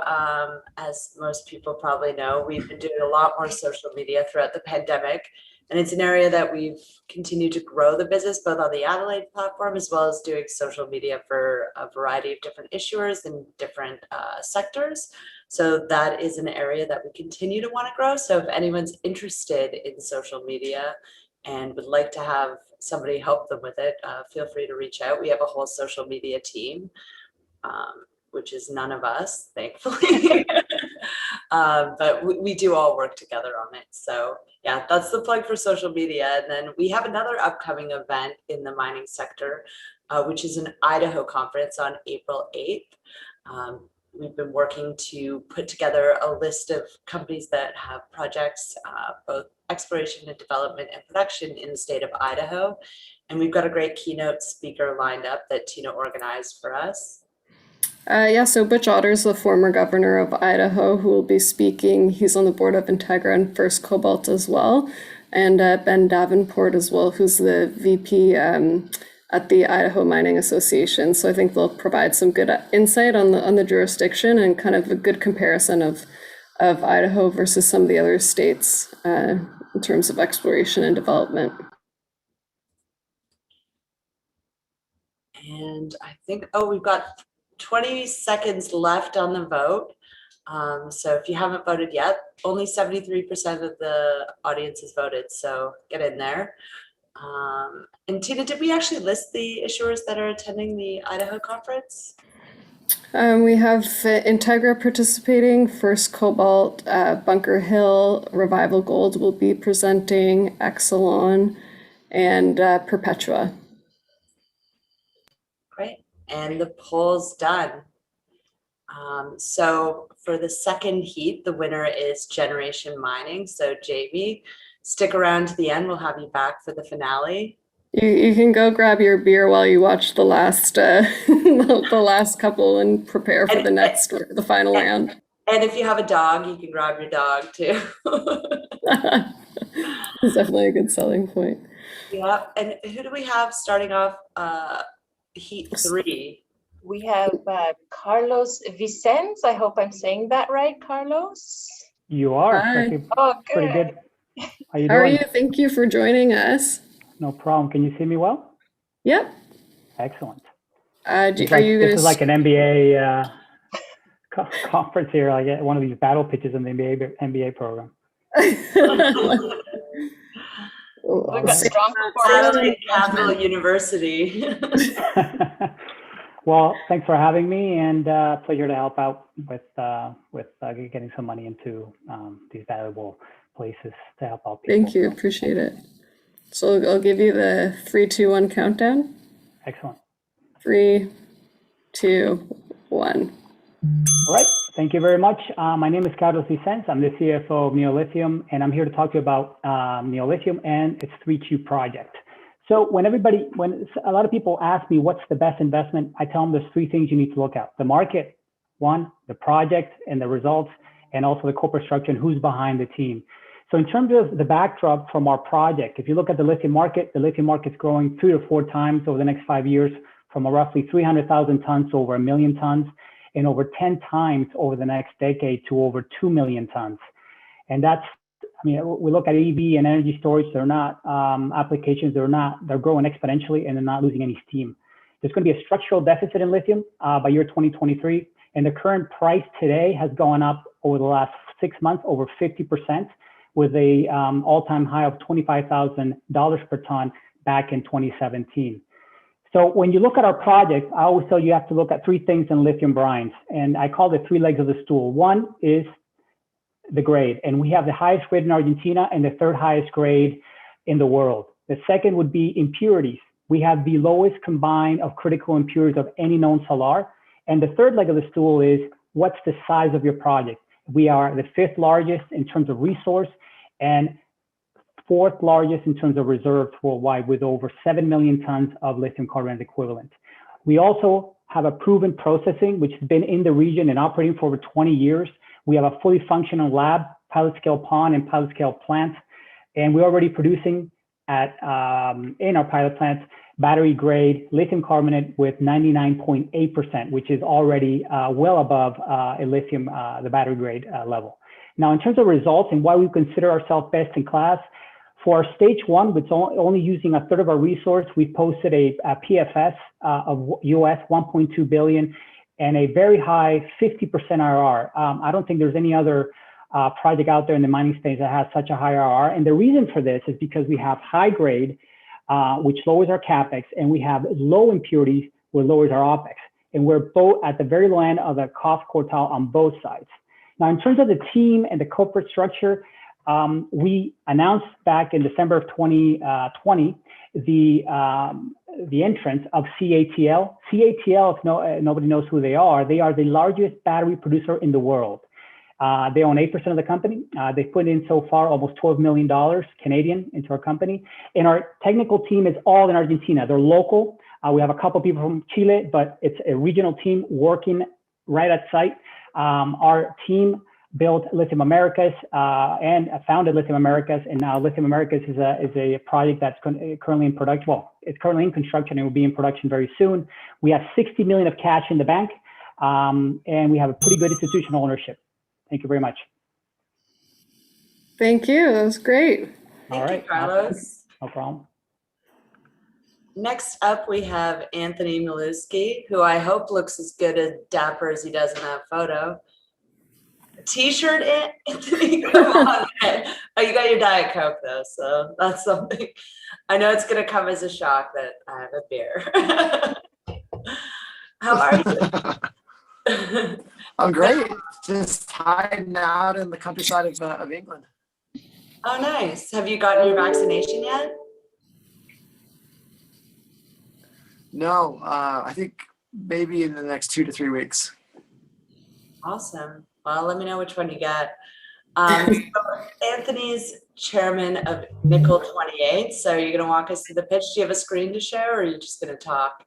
S1: as most people probably know, we've been doing a lot more social media throughout the pandemic. And it's an area that we've continued to grow the business, both on the Adelaide platform, as well as doing social media for a variety of different issuers in different sectors. So that is an area that we continue to want to grow. So if anyone's interested in social media and would like to have somebody help them with it, feel free to reach out. We have a whole social media team, which is none of us, thankfully. But we do all work together on it. So yeah, that's the plug for social media. And then we have another upcoming event in the mining sector, which is an Idaho conference on April 8th. We've been working to put together a list of companies that have projects, both exploration and development and production in the state of Idaho. And we've got a great keynote speaker lined up that Tina organized for us.
S2: Yeah, so Butch Otter's the former governor of Idaho who will be speaking. He's on the board of Integra and First Cobalt as well. And Ben Davenport as well, who's the VP at the Idaho Mining Association. So I think they'll provide some good insight on the jurisdiction and kind of a good comparison of Idaho versus some of the other states in terms of exploration and development.
S1: And I think, we've got 20 seconds left on the vote. So if you haven't voted yet, only 73% of the audience has voted. So get in there. And Tina, did we actually list the issuers that are attending the Idaho conference?
S2: We have Integra participating, First Cobalt, Bunker Hill, Revival Gold will be presenting, Exelon, and Perpetua.
S1: Great, and the poll's done. So for the second heat, the winner is Generation Mining. So Jamie, stick around to the end. We'll have you back for the finale.
S2: You can go grab your beer while you watch the last the last couple and prepare for the final round.
S1: And if you have a dog, you can grab your dog too.
S2: It's definitely a good selling point.
S1: Yeah, and who do we have starting off heat 3?
S5: We have Carlos Vicens. I hope I'm saying that right, Carlos.
S14: You are.
S2: Hi.
S5: Oh, good.
S14: Pretty good. How you
S2: How are
S14: doing?
S2: you? Thank you for joining us.
S14: No problem. Can you see me well?
S2: Yep.
S14: Excellent.
S2: This is
S14: like an MBA conference here. I get one of these battle pitches in the MBA program.
S5: We've got strong performance.
S1: Capital University.
S14: Well, thanks for having me, and pleasure to help out with getting some money into these valuable places to help out people.
S2: Thank you. Appreciate it. So I'll give you the 3, 2, 1 countdown.
S14: Excellent.
S2: 3, 2, 1.
S14: All right. Thank you very much. My name is Carlos Vicens. I'm the CFO of Neolithium, and I'm here to talk to you about Neolithium and its 3Q project. So when a lot of people ask me what's the best investment, I tell them there's 3 things you need to look at: the market, 1, the project and the results, and also the corporate structure and who's behind the team. So in terms of the backdrop from our project, if you look at the lithium market's growing 3 to 4 times over the next 5 years, from a roughly 300,000 tons to over 1 million tons, and over 10 times over the next decade to over 2 million tons. And that's, we look at EV and energy storage, they're not applications, they're growing exponentially and they're not losing any steam. There's going to be a structural deficit in lithium by year 2023. And the current price today has gone up over the last 6 months, over 50%, with a all-time high of $25,000 per ton back in 2017. So when you look at our project, I always tell you have to look at 3 things in lithium brines, and I call it 3 legs of the stool. 1 is the grade, and we have the highest grade in Argentina and the 3rd highest grade in the world. The second would be impurities. We have the lowest combine of critical impurities of any known salar. And the 3rd leg of the stool is what's the size of your project? We are the 5th largest in terms of resource and 4th largest in terms of reserves worldwide, with over 7 million tons of lithium carbonate equivalent. We also have a proven processing, which has been in the region and operating for over 20 years. We have a fully functional lab, pilot scale pond and pilot scale plant. And we're already producing in our pilot plants, battery grade lithium carbonate with 99.8%, which is already well above a lithium, the battery grade level. Now, in terms of results and why we consider ourselves best in class, For stage one, which only using a third of our resource, we posted a PFS of US 1.2 billion and a very high 50% IRR. I don't think there's any other project out there in the mining space that has such a high IRR. And the reason for this is because we have high grade, which lowers our CapEx, and we have low impurities, which lowers our OpEx. And we're both at the very low end of the cost quartile on both sides. Now, in terms of the team and the corporate structure, we announced back in December of 2020 the entrance of CATL. CATL, if nobody knows who they are the largest battery producer in the world. They own 8% of the company. They've put in so far almost $12 million Canadian into our company. And our technical team is all in Argentina. They're local. We have a couple people from Chile, but it's a regional team working right at site. Our team built Lithium Americas and founded Lithium Americas, and now Lithium Americas is a project that's currently in production. Well, it's currently in construction and will be in production very soon. We have 60 million of cash in the bank, and we have a pretty good institutional ownership. Thank you very much.
S2: Thank you. That was great.
S14: All right,
S1: Carlos.
S14: No problem.
S1: Next up, we have Anthony Mileski, who I hope looks as good as dapper as he does in that photo. T-shirt, Anthony, come on, man. Oh, you got your Diet Coke though, so that's something. I know it's gonna come as a shock that I have a beer. How are you?
S15: I'm great. Just hiding out in the countryside of England.
S1: Oh, nice. Have you gotten your vaccination yet?
S15: No, I think maybe in the next 2 to 3 weeks.
S1: Awesome. Well, let me know which one you get. So Anthony's chairman of Nickel 28. So you're going to walk us through the pitch. Do you have a screen to share, or are you just going to talk?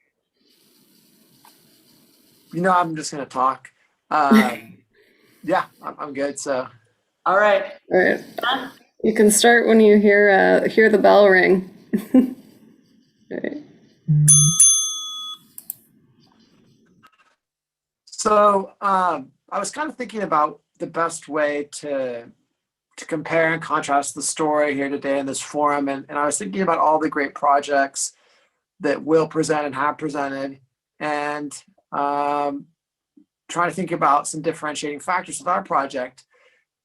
S15: You know, I'm just going to talk. Yeah, I'm good. So.
S2: All right. All right. You can start when you hear the bell ring. All right.
S15: So I was kind of thinking about the best way to compare and contrast the story here today in this forum. And I was thinking about all the great projects that will present and have presented, and trying to think about some differentiating factors with our project.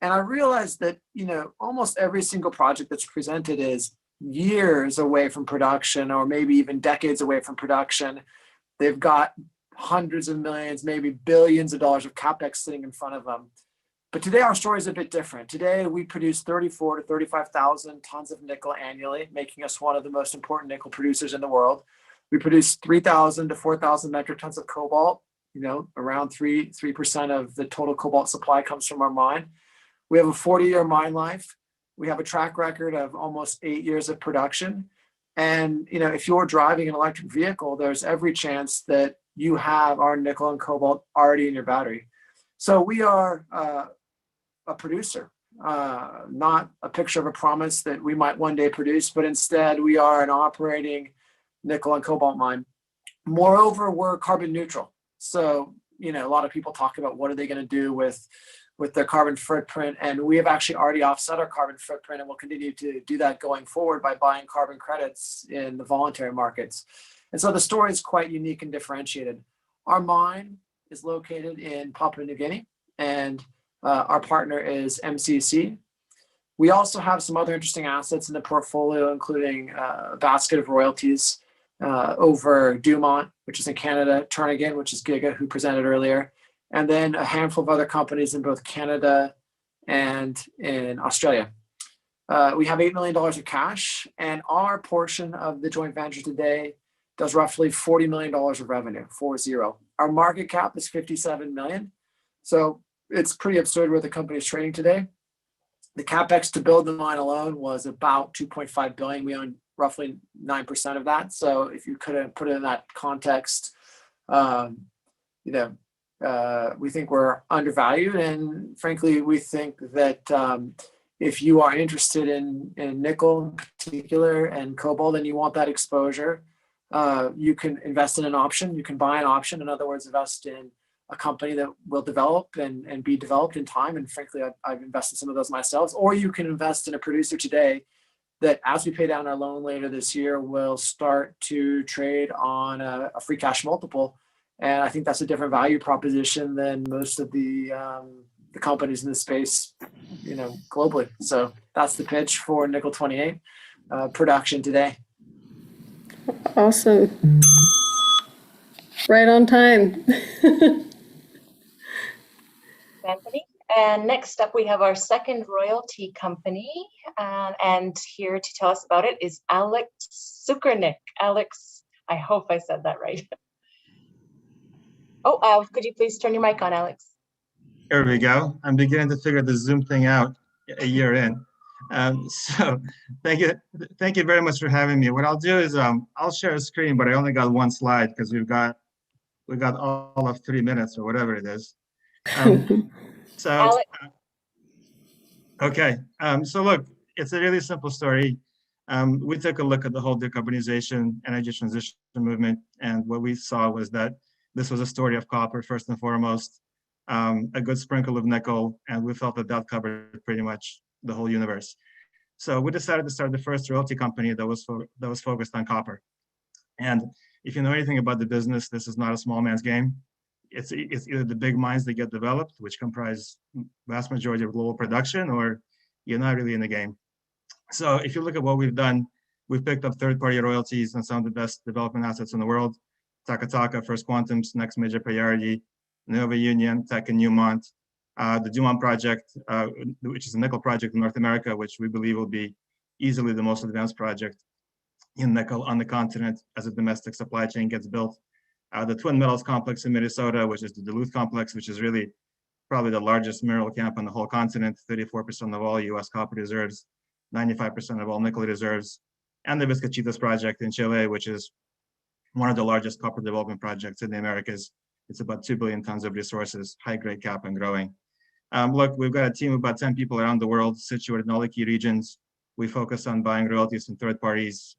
S15: And I realized that, you know, almost every single project that's presented is years away from production, or maybe even decades away from production. They've got hundreds of millions, maybe billions of dollars of CapEx sitting in front of them. But today our story is a bit different. Today we produce 34 to 35,000 tons of nickel annually, making us one of the most important nickel producers in the world. We produce 3,000 to 4,000 metric tons of cobalt. You know, around 3% of the total cobalt supply comes from our mine. We have a 40-year mine life. We have a track record of almost 8 years of production. And, you know, if you're driving an electric vehicle, there's every chance that you have our nickel and cobalt already in your battery. So we are a producer, not a picture of a promise that we might one day produce, but instead we are an operating nickel and cobalt mine. Moreover, we're carbon neutral. So, you know, a lot of people talk about what are they going to do with their carbon footprint, and we have actually already offset our carbon footprint, and we'll continue to do that going forward by buying carbon credits in the voluntary markets. And so the story is quite unique and differentiated. Our mine is located in Papua New Guinea, and our partner is MCC. We also have some other interesting assets in the portfolio, including a basket of royalties over Dumont, which is in Canada, Turnagain, which is Giga, who presented earlier, and then a handful of other companies in both Canada and in Australia. We have $8 million of cash, and our portion of the joint venture today does roughly $40 million of revenue, 40. Our market cap is 57 million. So it's pretty absurd where the company is trading today. The CapEx to build the mine alone was about 2.5 billion. We own roughly 9% of that. So if you could put it in that context, you know, we think we're undervalued. And frankly, we think that if you are interested in nickel in particular and cobalt, and you want that exposure, you can invest in an option. You can buy an option. In other words, invest in a company that will develop and be developed in time. And frankly, I've invested in some of those myself. Or you can invest in a producer today that as we pay down our loan later this year, will start to trade on a free cash multiple. And I think that's a different value proposition than most of the companies in this space, globally. So that's the pitch for Nickel 28 production today.
S2: Awesome. Right on time.
S5: Anthony. And next up, we have our second royalty company. And here to tell us about it is Alex Sukernik. Alex, I hope I said that right. Oh, could you please turn your mic on, Alex?
S16: Here we go. I'm beginning to figure the Zoom thing out a year in. So thank you very much for having me. What I'll do is I'll share a screen, but I only got one slide because we've got all of 3 minutes or whatever it is. So okay. So look, it's a really simple story. We took a look at the whole decarbonization, energy transition movement, and what we saw was that this was a story of copper first and foremost, a good sprinkle of nickel, and we felt that that covered pretty much the whole universe. So we decided to start the first royalty company that was focused on copper. And if you know anything about the business, this is not a small man's game. It's either the big mines that get developed, which comprise vast majority of global production, or you're not really in the game. So if you look at what we've done, we've picked up third-party royalties on some of the best development assets in the world. Taka, First Quantum's next major priority, Nova Union, Teck and Newmont, the Dumont project, which is a nickel project in North America, which we believe will be easily the most advanced project in nickel on the continent as a domestic supply chain gets built. The Twin Metals complex in Minnesota, which is the Duluth complex, which is really probably the largest mineral camp on the whole continent, 34% of all US copper reserves, 95% of all nickel reserves, and the Vizcachitas project in Chile, which is one of the largest copper development projects in the Americas. It's about 2 billion tons of resources, high grade cap and growing. Look, we've got a team of about 10 people around the world situated in all the key regions. We focus on buying royalties from third parties.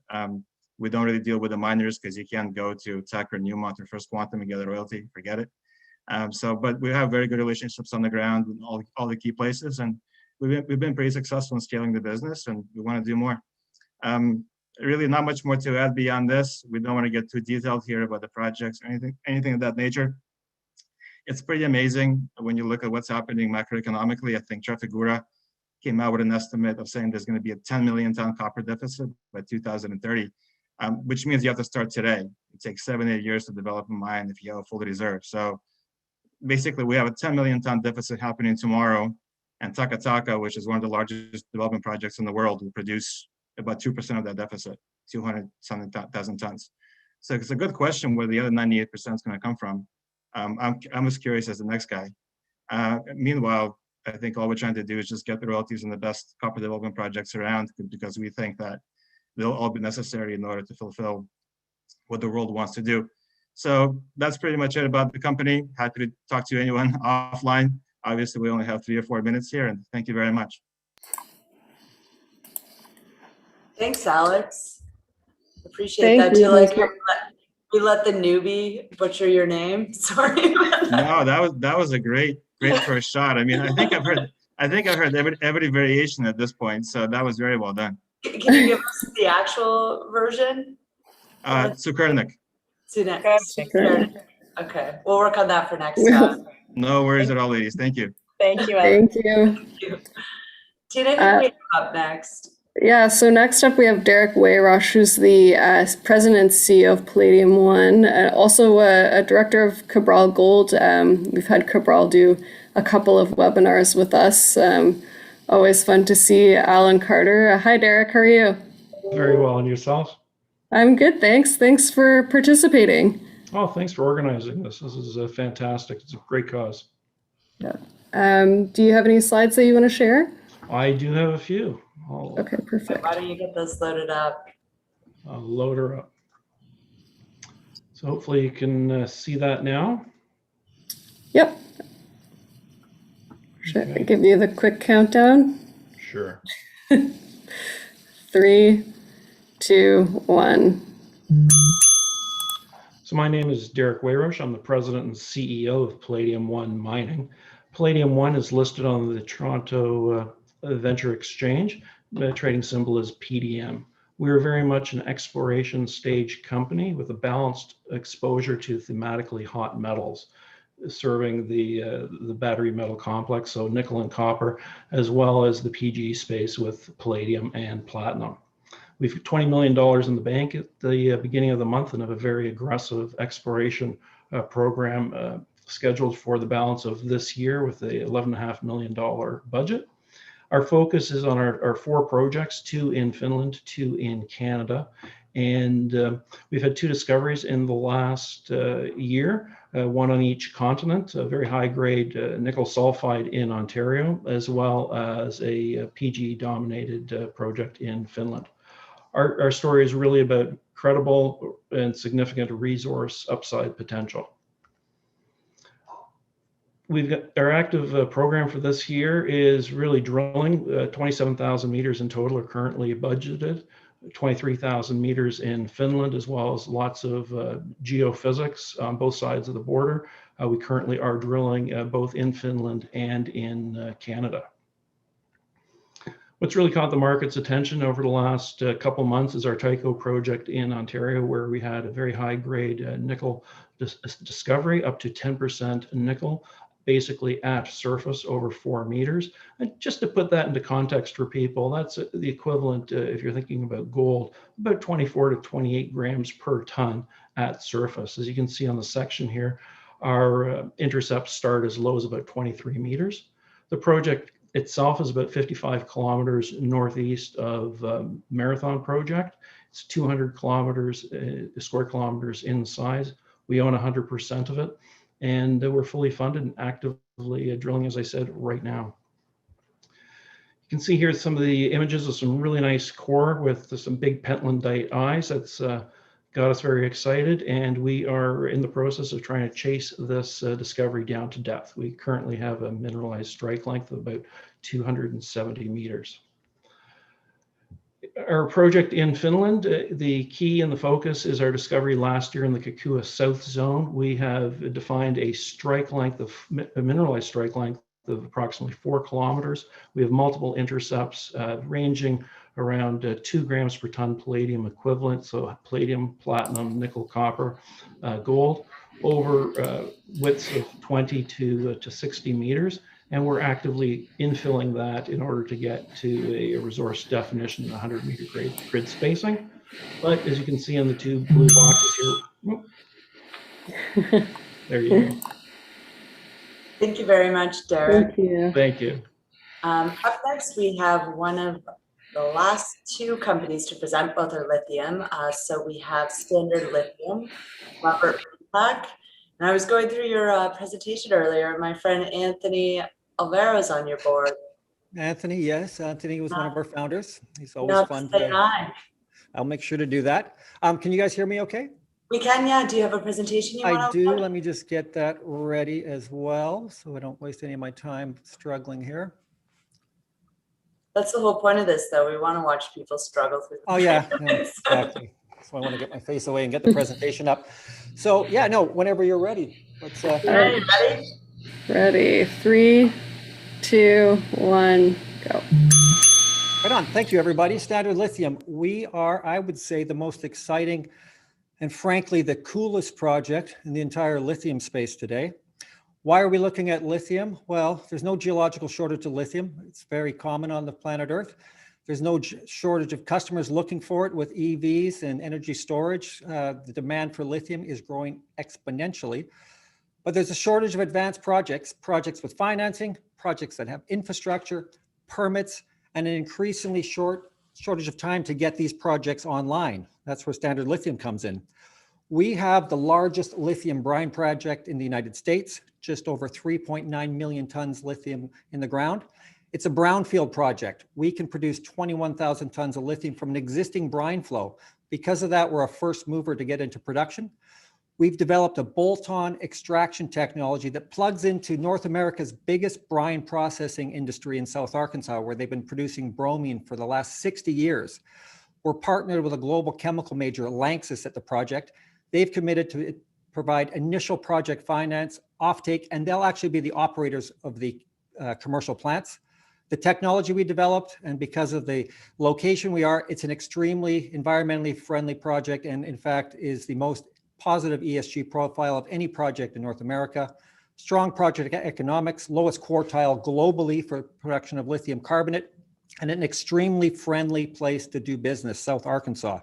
S16: We don't really deal with the miners because you can't go to Teck or Newmont or First Quantum and get a royalty, forget it. But we have very good relationships on the ground in all the key places, and we've been pretty successful in scaling the business, and we want to do more. Really not much more to add beyond this. We don't want to get too detailed here about the projects or anything of that nature. It's pretty amazing when you look at what's happening macroeconomically. I think Trafigura came out with an estimate of saying there's going to be a 10 million ton copper deficit by 2030, which means you have to start today. It takes 7-8 years to develop a mine if you have a full reserve. So basically we have a 10 million ton deficit happening tomorrow, and Taka, which is one of the largest development projects in the world, will produce about 2% of that deficit, 200,000 tons. So it's a good question where the other 98% is going to come from. I'm as curious as the next guy. Meanwhile, I think all we're trying to do is just get the royalties on the best copper development projects around, because we think that they'll all be necessary in order to fulfill what the world wants to do. So that's pretty much it about the company. Happy to talk to anyone offline. Obviously, we only have 3 or 4 minutes here, and thank you very much.
S1: Thanks, Alex. Appreciate that. Do you like we let the newbie butcher your name? Sorry.
S16: No, that was a great first shot. I mean, I think I've heard every variation at this point, so that was very well done.
S1: Can you give us the actual version?
S16: Sukernik.
S1: Sukernik. Okay, we'll work on that for next time.
S16: No worries at all, ladies. Thank you.
S5: Thank you,
S2: Alex. Thank you.
S1: Thank you. Tina, who's up next?
S2: Yeah, so next up we have Derek Wayrosh, who's the president and CEO of Palladium One, also a director of Cabral Gold. We've had Cabral do a couple of webinars with us. Always fun to see Alan Carter. Hi, Derek, how are you?
S17: Very well, and yourself?
S2: I'm good, thanks. Thanks for participating.
S17: Oh, thanks for organizing this. This is fantastic. It's a great cause.
S2: Yeah. Do you have any slides that you want to share?
S17: I do have a few.
S2: Okay, perfect.
S1: Why don't you get those loaded up?
S17: I'll load her up. So hopefully you can see that now.
S2: Yep. Should I give you the quick countdown?
S17: Sure.
S2: 3, 2, 1.
S17: So my name is Derek Wayrosh. I'm the president and CEO of Palladium One Mining. Palladium One is listed on the Toronto Venture Exchange. trading symbol is PDM. We are very much an exploration stage company with a balanced exposure to thematically hot metals, serving the battery metal complex, so nickel and copper, as well as the PG space with palladium and platinum. We've got $20 million in the bank at the beginning of the month and have a very aggressive exploration program scheduled for the balance of this year with a $11.5 million budget. Our focus is on our 4 projects, 2 in Finland, 2 in Canada. And we've had 2 discoveries in the last year, 1 on each continent, a very high grade nickel sulfide in Ontario, as well as a PG dominated project in Finland. Our story is really about credible and significant resource upside potential. We've got our active program for this year is really drilling. 27,000 meters in total are currently budgeted, 23,000 meters in Finland, as well as lots of geophysics on both sides of the border. We currently are drilling both in Finland and in Canada. What's really caught the market's attention over the last couple months is our Taiko project in Ontario, where we had a very high grade nickel discovery, up to 10% nickel, basically at surface over 4 meters. And just to put that into context for people, that's the equivalent, if you're thinking about gold, about 24 to 28 grams per ton at surface. As you can see on the section here, our intercepts start as low as about 23 meters. The project itself is about 55 kilometers northeast of Marathon project. It's 200 kilometers, square kilometers in size. We own 100% of it, and we're fully funded and actively drilling, as I said, right now. You can see here some of the images of some really nice core with some big pentlandite eyes. That's got us very excited, and we are in the process of trying to chase this discovery down to depth. We currently have a mineralized strike length of about 270 meters. Our project in Finland, the key and the focus is our discovery last year in the Kukua South Zone. We have defined a strike length of a mineralized strike length of approximately 4 kilometers. We have multiple intercepts ranging around 2 grams per ton palladium equivalent, so palladium, platinum, nickel, copper, gold, over widths of 20 to 60 meters. And we're actively infilling that in order to get to a resource definition in 100 meter grid spacing. But as you can see in the 2 blue boxes here, there you go.
S1: Thank you very much, Derek.
S2: Thank you.
S17: Thank you.
S1: Up next, we have one of the last 2 companies to present, both are lithium. So we have Standard Lithium, Robert Black. And I was going through your presentation earlier. My friend Anthony Alvaro is on your board.
S18: Anthony, yes. Anthony was one of our founders. He's always fun
S1: to say hi.
S18: I'll make sure to do that. Can you guys hear me okay?
S1: We can, yeah. Do you have a presentation you want to
S18: I do.
S1: upload?
S18: Let me just get that ready as well, so I don't waste any of my time struggling here.
S1: That's the whole point of this, though. We want to watch people struggle through the
S18: Oh, yeah, no, exactly. So I want to get my face away and get the presentation up. So, yeah, no, whenever you're ready. Let's.
S1: Ready?
S2: Ready. 3, 2, 1, go.
S18: Right on. Thank you, everybody. Standard Lithium. We are, I would say, the most exciting and frankly, the coolest project in the entire lithium space today. Why are we looking at lithium? Well, there's no geological shortage of lithium. It's very common on the planet Earth. There's no shortage of customers looking for it with EVs and energy storage. The demand for lithium is growing exponentially. But there's a shortage of advanced projects with financing, projects that have infrastructure, permits, and an increasingly shortage of time to get these projects online. That's where Standard Lithium comes in. We have the largest lithium brine project in the United States, just over 3.9 million tons lithium in the ground. It's a brownfield project. We can produce 21,000 tons of lithium from an existing brine flow. Because of that, we're a first mover to get into production. We've developed a bolt-on extraction technology that plugs into North America's biggest brine processing industry in South Arkansas, where they've been producing bromine for the last 60 years. We're partnered with a global chemical major, Lanxess, at the project. They've committed to provide initial project finance, offtake, and they'll actually be the operators of the commercial plants. The technology we developed, and because of the location we are, it's an extremely environmentally friendly project, and in fact is the most positive ESG profile of any project in North America. Strong project economics, lowest quartile globally for production of lithium carbonate, and an extremely friendly place to do business, South Arkansas.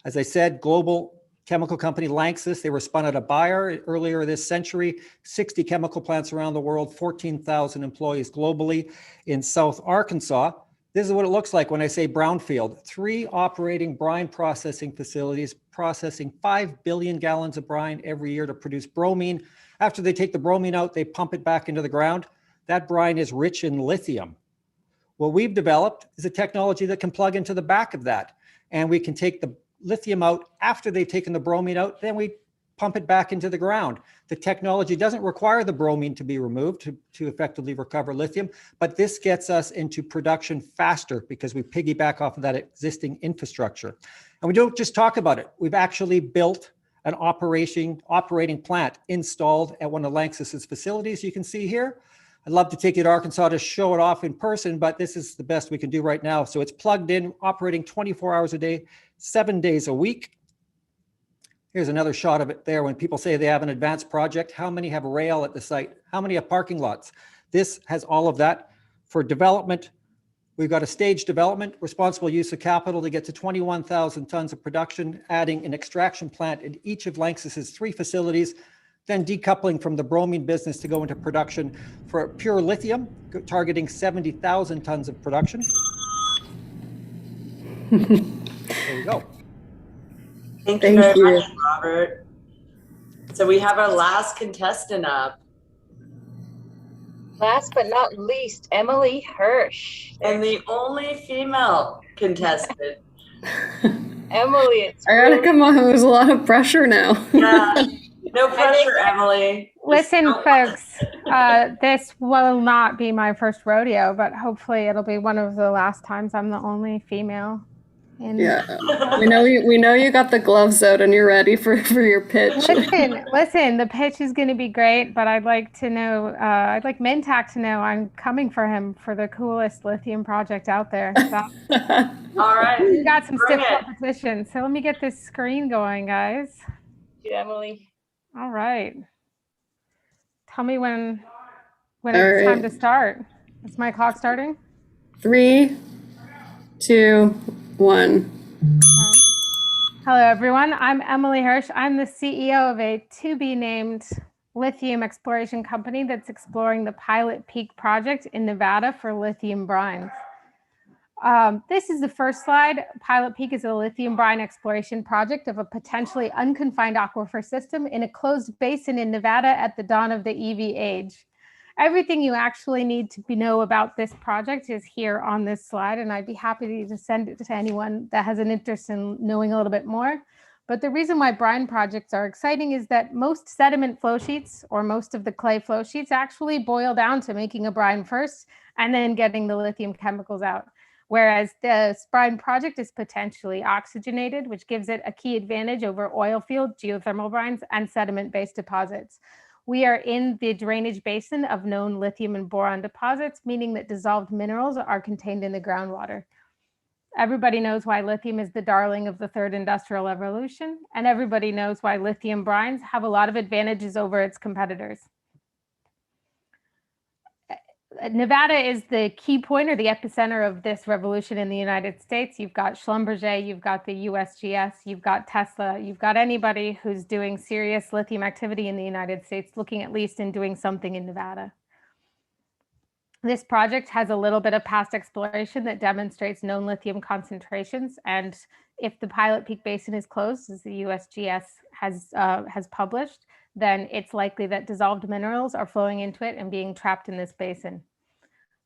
S18: As I said, global chemical company Lanxess, they were spun out of Bayer earlier this century, 60 chemical plants around the world, 14,000 employees globally. In South Arkansas, this is what it looks like when I say brownfield. 3 operating brine processing facilities processing 5 billion gallons of brine every year to produce bromine. After they take the bromine out, they pump it back into the ground. That brine is rich in lithium. What we've developed is a technology that can plug into the back of that. And we can take the lithium out after they've taken the bromine out, then we pump it back into the ground. The technology doesn't require the bromine to be removed to effectively recover lithium, but this gets us into production faster because we piggyback off of that existing infrastructure. And we don't just talk about it. We've actually built an operating plant installed at one of Lanxess's facilities you can see here. I'd love to take you to Arkansas to show it off in person, but this is the best we can do right now. So it's plugged in, operating 24 hours a day, 7 days a week. Here's another shot of it there. When people say they have an advanced project, how many have rail at the site? How many have parking lots? This has all of that. For development, we've got a staged development, responsible use of capital to get to 21,000 tons of production, adding an extraction plant in each of Lanxess's 3 facilities, then decoupling from the bromine business to go into production for pure lithium, targeting 70,000 tons of production. There you go.
S1: Thank you very much, Robert. So we have our last contestant up.
S5: Last but not least, Emily Hirsch.
S1: And the only female contestant.
S5: Emily, it's
S2: I gotta come on. There's a lot of pressure now.
S1: Yeah. No pressure, Emily.
S19: Listen, folks, this will not be my first rodeo, but hopefully it'll be one of the last times I'm the only female.
S2: Yeah, we know you got the gloves out and you're ready for your pitch.
S19: Listen, the pitch is going to be great, but I'd like to know, I'd like Mintac to know I'm coming for him for the coolest lithium project out there. So,
S1: all right,
S19: we got some stiff competition. So let me get this screen going, guys.
S5: Yeah, Emily.
S19: All right. Tell me when it's time to start. Is my clock starting?
S2: 3, 2, 1.
S19: Hello, everyone. I'm Emily Hirsch. I'm the CEO of a to-be-named lithium exploration company that's exploring the Pilot Peak project in Nevada for lithium brines. This is the first slide. Pilot Peak is a lithium brine exploration project of a potentially unconfined aquifer system in a closed basin in Nevada at the dawn of the EV age. Everything you actually need to know about this project is here on this slide, and I'd be happy to send it to anyone that has an interest in knowing a little bit more. But the reason why brine projects are exciting is that most sediment flow sheets, or most of the clay flow sheets, actually boil down to making a brine first and then getting the lithium chemicals out. Whereas the brine project is potentially oxygenated, which gives it a key advantage over oil field, geothermal brines, and sediment-based deposits. We are in the drainage basin of known lithium and boron deposits, meaning that dissolved minerals are contained in the groundwater. Everybody knows why lithium is the darling of the third industrial revolution, and everybody knows why lithium brines have a lot of advantages over its competitors. Nevada is the key point or the epicenter of this revolution in the United States. You've got Schlumberger, you've got the USGS, you've got Tesla, you've got anybody who's doing serious lithium activity in the United States, looking at least in doing something in Nevada. This project has a little bit of past exploration that demonstrates known lithium concentrations. And if the Pilot Peak Basin is closed, as the USGS has published, then it's likely that dissolved minerals are flowing into it and being trapped in this basin.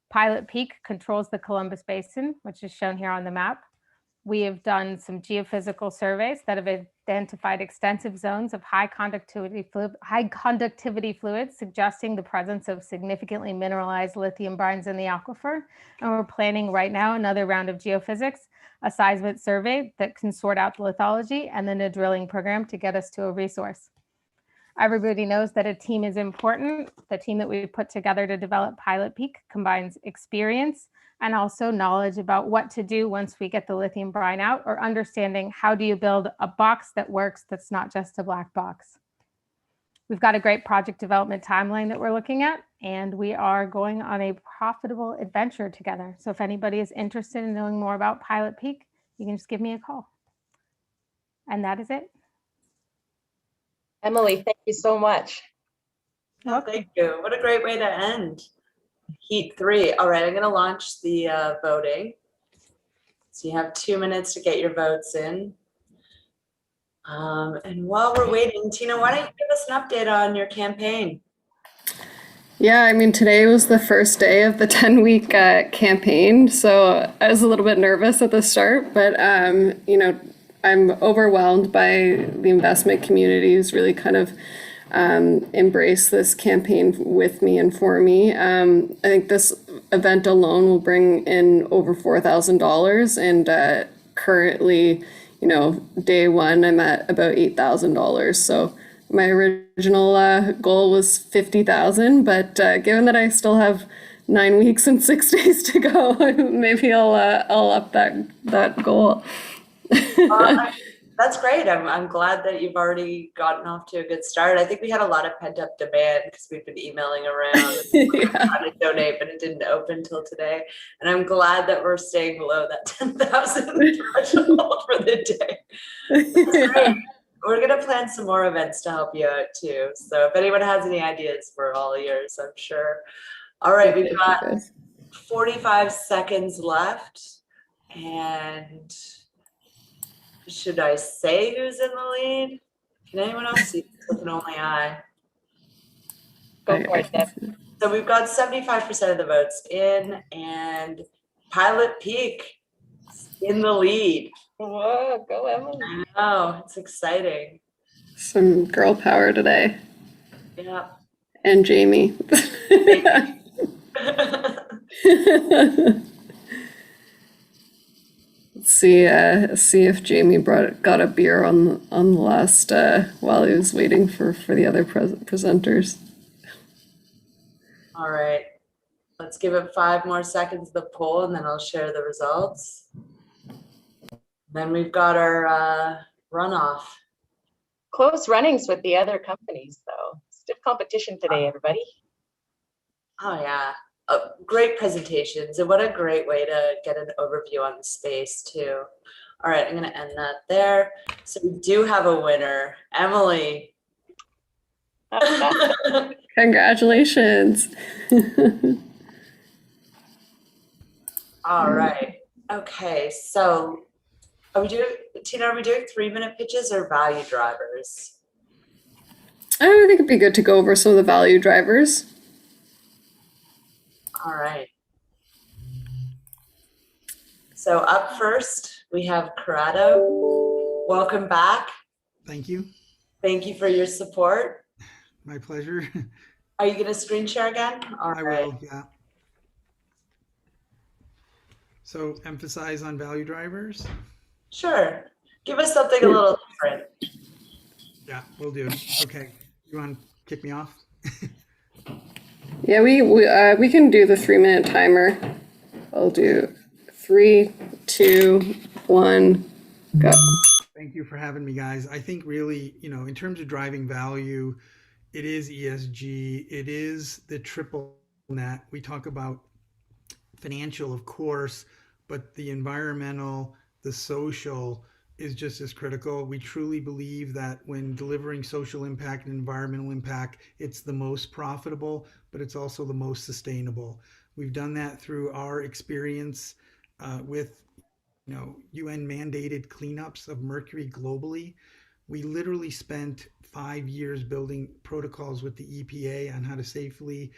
S19: Pilot Peak controls the Columbus Basin, which is shown here on the map. We have done some geophysical surveys that have identified extensive zones of high conductivity fluids, suggesting the presence of significantly mineralized lithium brines in the aquifer. And we're planning right now another round of geophysics, a seismic survey that can sort out the lithology, and then a drilling program to get us to a resource. Everybody knows that a team is important. The team that we put together to develop Pilot Peak combines experience and also knowledge about what to do once we get the lithium brine out, or understanding how do you build a box that works that's not just a black box. We've got a great project development timeline that we're looking at, and we are going on a profitable adventure together. So if anybody is interested in knowing more about Pilot Peak, you can just give me a call. And that is it.
S5: Emily, thank you so much.
S1: Oh, thank you. What a great way to end Heat 3. All right, I'm going to launch the voting. So you have 2 minutes to get your votes in. And while we're waiting, Tina, why don't you give us an update on your campaign?
S2: Yeah, I mean, today was the first day of the 10-week campaign, so I was a little bit nervous at the start, but you know, I'm overwhelmed by the investment community who's really kind of embraced this campaign with me and for me. I think this event alone will bring in over $4,000, and currently, you know, day one, I'm at about $8,000. So my original goal was 50,000, but given that I still have 9 weeks and 6 days to go, maybe I'll up that goal.
S1: That's great. I'm glad that you've already gotten off to a good start. I think we had a lot of pent up demand because we've been emailing around trying to donate, but it didn't open until today. And I'm glad that we're staying below that 10,000 threshold for the day. That's great. We're going to plan some more events to help you out too. So if anyone has any ideas, we're all ears, I'm sure. All right, we've got 45 seconds left. And should I say who's in the lead? Can anyone else see this with an only eye?
S5: Go for it, Deb.
S1: So we've got 75% of the votes in, and Pilot Peak in the lead.
S5: Whoa, go Emily.
S1: I know, it's exciting.
S2: Some girl power today.
S1: Yeah.
S2: And Jamie. See if Jamie got a beer on the last while he was waiting for the other presenters.
S1: All right, let's give it 5 more seconds of the poll, and then I'll share the results. Then we've got our runoff.
S5: Close runnings with the other companies, though. Stiff competition today, everybody.
S1: Oh yeah. Great presentations, and what a great way to get an overview on the space too. All right, I'm going to end that there. So we do have a winner, Emily.
S2: Congratulations.
S1: All right. Okay, so Tina, are we doing 3-minute pitches or value drivers?
S2: I think it'd be good to go over some of the value drivers.
S1: All right. So up first, we have Corrado. Welcome back.
S4: Thank you.
S1: Thank you for your support.
S4: My pleasure.
S1: Are you going to screen share again? All
S4: I
S1: right.
S4: will, yeah. So emphasize on value drivers?
S1: Sure. Give us something a little different.
S4: Yeah, we'll do. Okay. You want to kick me off?
S2: Yeah, we can do the 3-minute timer. I'll do 3, 2, 1, go.
S4: Thank you for having me, guys. I think really, you know, in terms of driving value, it is ESG. It is the triple net. We talk about financial, of course, but the environmental, the social is just as critical. We truly believe that when delivering social impact and environmental impact, it's the most profitable, but it's also the most sustainable. We've done that through our experience with UN mandated cleanups of mercury globally. We literally spent 5 years building protocols with the EPA on how to safely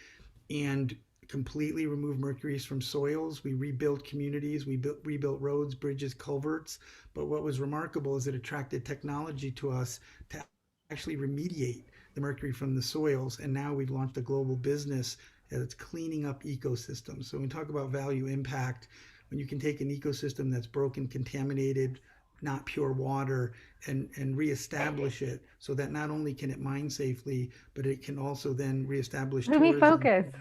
S4: and completely remove mercuries from soils. We rebuilt communities, we rebuilt roads, bridges, culverts. But what was remarkable is it attracted technology to us to actually remediate the mercury from the soils. And now we've launched a global business that's cleaning up ecosystems. So when we talk about value impact, when you can take an ecosystem that's broken, contaminated, not pure water, and reestablish it so that not only can it mine safely, but it can also then reestablish
S19: Let me
S4: tourism.
S19: focus.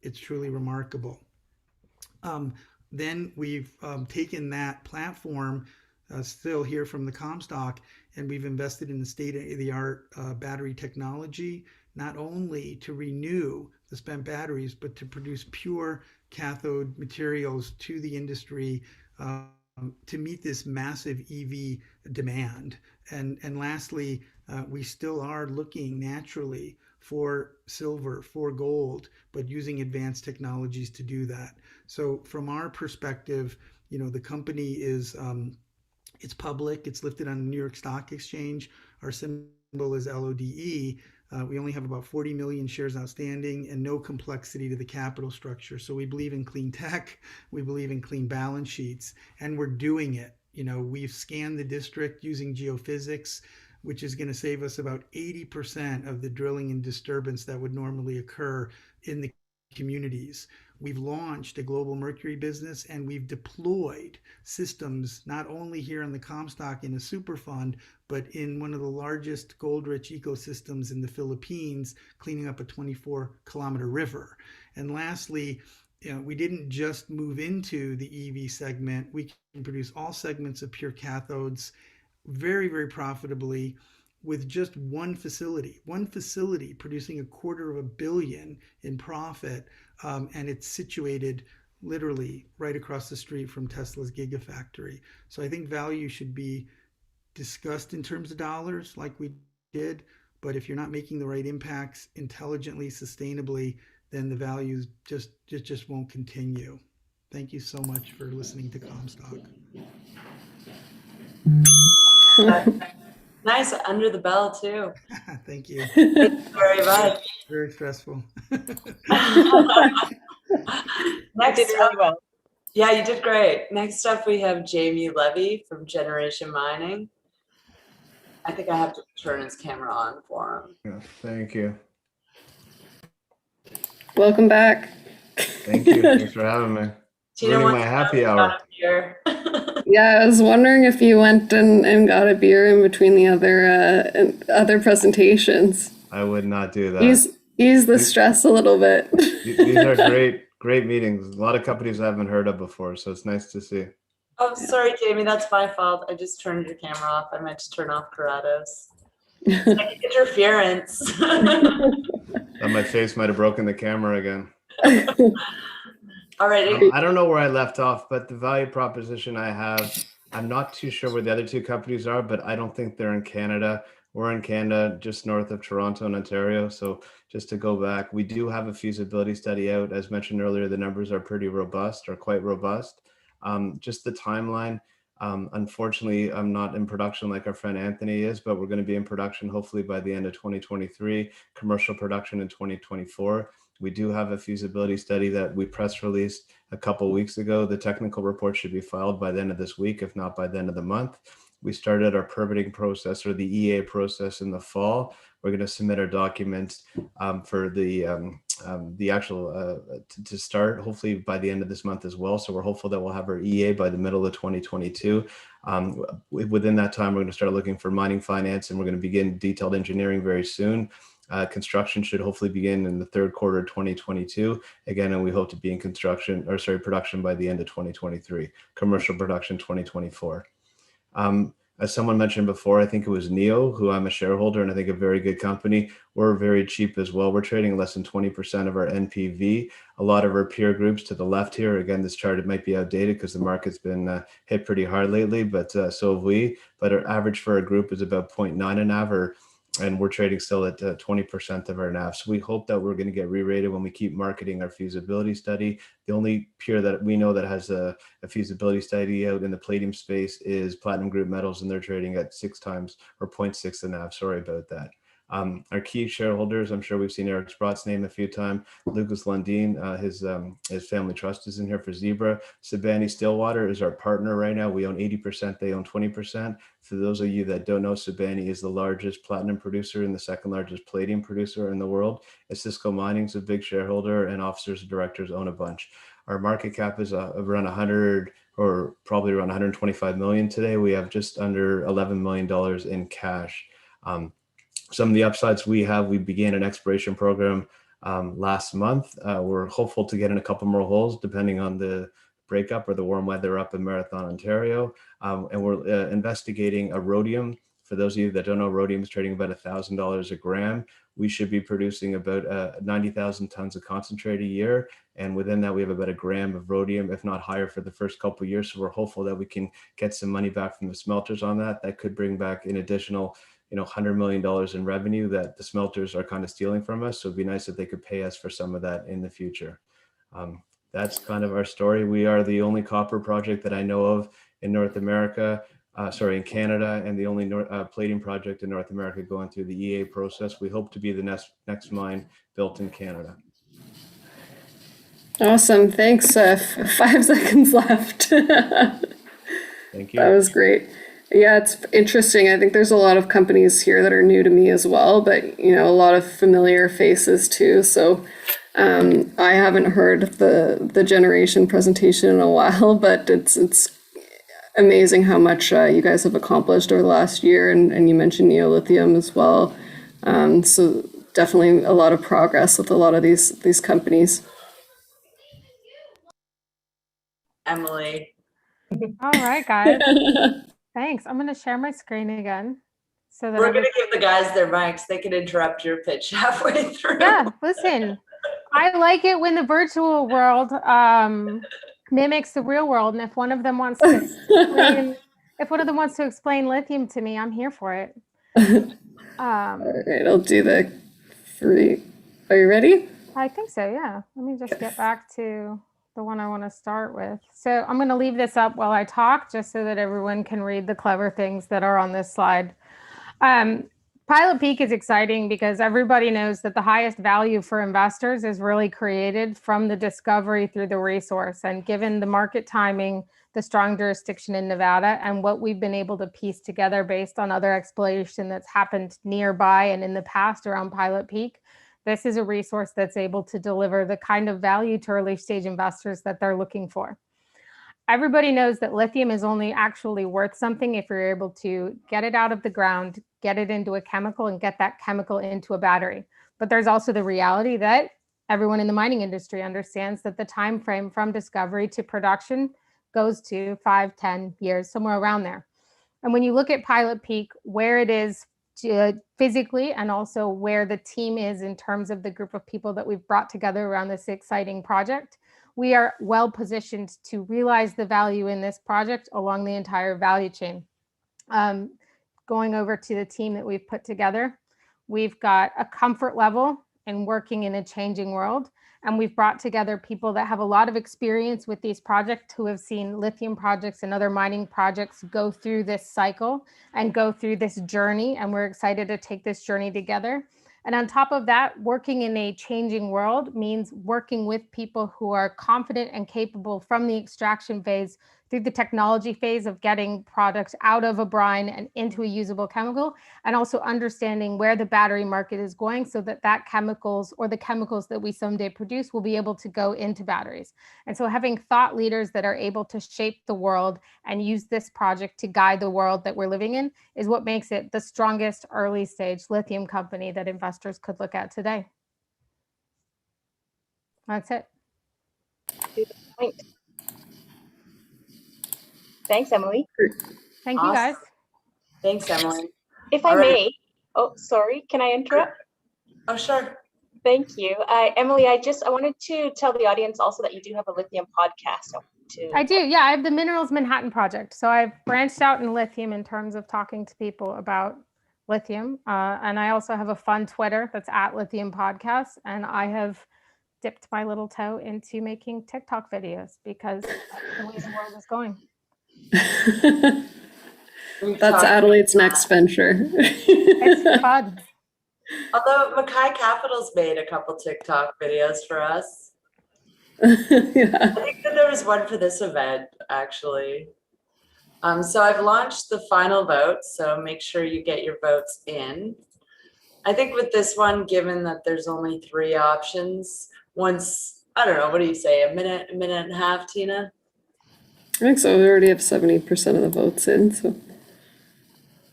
S4: It's truly remarkable. Then we've taken that platform, still here from the Comstock, and we've invested in the state-of-the-art battery technology, not only to renew the spent batteries, but to produce pure cathode materials to the industry to meet this massive EV demand. And lastly, we still are looking naturally for silver, for gold, but using advanced technologies to do that. So from our perspective, the company is it's public. It's listed on the New York Stock Exchange. Our symbol is LODE. We only have about 40 million shares outstanding and no complexity to the capital structure. So we believe in clean tech. We believe in clean balance sheets, and we're doing it. We've scanned the district using geophysics, which is going to save us about 80% of the drilling and disturbance that would normally occur in the communities. We've launched a global mercury business, and we've deployed systems not only here in the Comstock in a super fund, but in one of the largest gold-rich ecosystems in the Philippines, cleaning up a 24-kilometer river. And lastly, we didn't just move into the EV segment. We can produce all segments of pure cathodes very, very profitably with just one facility producing $250 million in profit. And it's situated literally right across the street from Tesla's Gigafactory. So I think value should be discussed in terms of dollars like we did. But if you're not making the right impacts intelligently, sustainably, then the values just won't continue. Thank you so much for listening to Comstock.
S1: Nice, under the bell too.
S4: Thank you.
S1: Thank you very much.
S4: Very stressful.
S1: Next
S5: did really well.
S1: Yeah, you did great. Next up, we have Jamie Levy from Generation Mining. I think I have to turn his camera on for him.
S13: Yeah, thank you.
S2: Welcome back.
S13: Thank you. Thanks for having me.
S1: Tina
S13: Ruining
S1: wants
S13: my
S1: to
S13: happy
S1: know
S13: hour.
S1: about a beer.
S2: Yeah, I was wondering if you went and got a beer in between the other presentations.
S13: I would not do that.
S2: Ease the stress a little bit.
S13: These are great meetings. A lot of companies I haven't heard of before, so it's nice to see.
S1: Oh, sorry, Jamie, that's my fault. I just turned your camera off. I meant to turn off Corrado's. It's like interference.
S13: My face might have broken the camera again.
S1: All right.
S13: I don't know where I left off, but the value proposition I have, I'm not too sure where the other two companies are, but I don't think they're in Canada. We're in Canada, just north of Toronto and Ontario. So just to go back, we do have a feasibility study out. As mentioned earlier, the numbers are pretty robust, or quite robust. Just the timeline. Unfortunately, I'm not in production like our friend Anthony is, but we're going to be in production hopefully by the end of 2023, commercial production in 2024. We do have a feasibility study that we press released a couple of weeks ago. The technical report should be filed by the end of this week, if not by the end of the month. We started our permitting process, or the EA process, in the fall. We're going to submit our documents for the actual to start hopefully by the end of this month as well. So we're hopeful that we'll have our EA by the middle of 2022. Within that time, we're going to start looking for mining finance, and we're going to begin detailed engineering very soon. Construction should hopefully begin in the third quarter of 2022. Again, and we hope to be in production by the end of 2023. Commercial production 2024. As someone mentioned before, I think it was Neo, who I'm a shareholder, and I think a very good company. We're very cheap as well. We're trading less than 20% of our NPV. A lot of our peer groups to the left here, again, this chart, it might be outdated because the market's been hit pretty hard lately, but so have we. But our average for our group is about 0.9 an NAV, and we're trading still at 20% of our NAV. So we hope that we're going to get re-rated when we keep marketing our feasibility study. The only peer that we know that has a feasibility study out in the palladium space is Platinum Group Metals, and they're trading at 6 times or 0.6 the NAV. Sorry about that. Our key shareholders, I'm sure we've seen Eric Sprott's name a few times. Lucas Lundin, his family trust is in here for Zebra. Sibani Stillwater is our partner right now. We own 80%, they own 20%. For those of you that don't know, Sibani is the largest platinum producer and the second largest palladium producer in the world. Cisco Mining is a big shareholder, and officers and directors own a bunch. Our market cap is around 100 or probably around 125 million today. We have just under $11 million in cash. Some of the upsides we have, we began an exploration program last month. We're hopeful to get in a couple more holes depending on the breakup or the warm weather up in Marathon, Ontario. And we're investigating a rhodium. For those of you that don't know, rhodium is trading about $1,000 a gram. We should be producing about 90,000 tons of concentrate a year. And within that, we have about a gram of rhodium, if not higher, for the first couple of years. So we're hopeful that we can get some money back from the smelters on that. That could bring back an additional $100 million in revenue that the smelters are kind of stealing from us. So it'd be nice if they could pay us for some of that in the future. That's kind of our story. We are the only copper project that I know of in North America, in Canada, and the only palladium project in North America going through the EA process. We hope to be the next mine built in Canada.
S2: Awesome. Thanks. 5 seconds left.
S13: Thank you.
S2: That was great. Yeah, it's interesting. I think there's a lot of companies here that are new to me as well, but a lot of familiar faces too. So I haven't heard the generation presentation in a while, but it's amazing how much you guys have accomplished over the last year, and you mentioned neolithium as well. So definitely a lot of progress with a lot of these companies.
S1: Emily.
S19: All right, guys. Thanks. I'm going to share my screen again. So that
S1: we're going to give the guys their mics. They can interrupt your pitch halfway through.
S19: Yeah, listen. I like it when the virtual world mimics the real world, and if one of them wants to explain lithium to me, I'm here for it.
S2: All right, I'll do the 3. Are you ready?
S19: I think so, yeah. Let me just get back to the one I want to start with. So I'm going to leave this up while I talk, just so that everyone can read the clever things that are on this slide. Pilot Peak is exciting because everybody knows that the highest value for investors is really created from the discovery through the resource. And given the market timing, the strong jurisdiction in Nevada, and what we've been able to piece together based on other exploration that's happened nearby and in the past around Pilot Peak, this is a resource that's able to deliver the kind of value to early stage investors that they're looking for. Everybody knows that lithium is only actually worth something if you're able to get it out of the ground, get it into a chemical, and get that chemical into a battery. But there's also the reality that everyone in the mining industry understands that the time frame from discovery to production goes to 5, 10 years, somewhere around there. And when you look at Pilot Peak, where it is physically, and also where the team is in terms of the group of people that we've brought together around this exciting project, we are well positioned to realize the value in this project along the entire value chain. Going over to the team that we've put together, we've got a comfort level in working in a changing world. And we've brought together people that have a lot of experience with these projects, who have seen lithium projects and other mining projects go through this cycle and go through this journey. And we're excited to take this journey together. And on top of that, working in a changing world means working with people who are confident and capable from the extraction phase through the technology phase of getting products out of a brine and into a usable chemical, and also understanding where the battery market is going, so that chemicals, or the chemicals that we someday produce, will be able to go into batteries. And so having thought leaders that are able to shape the world and use this project to guide the world that we're living in is what makes it the strongest early stage lithium company that investors could look at today. That's it.
S5: Thanks, Emily.
S19: Thank you, guys.
S1: Thanks, Emily.
S5: If I may, oh, sorry, can I interrupt?
S1: Oh, sure.
S5: Thank you. Emily, I wanted to tell the audience also that you do have a lithium podcast.
S19: I do, yeah. I have the Minerals Manhattan Project. So I've branched out in lithium in terms of talking to people about lithium. And I also have a fun Twitter that's @LithiumPodcast. And I have dipped my little toe into making TikTok videos because the way the world is going.
S2: That's Adelaide's next venture.
S19: It's fun.
S1: Although Mackay Capital's made a couple TikTok videos for us.
S2: Yeah.
S1: I think that there was one for this event, actually. So I've launched the final vote, so make sure you get your votes in. I think with this one, given that there's only 3 options, once, I don't know, what do you say, a minute and a half, Tina?
S2: think so. We already have 70% of the votes in, so.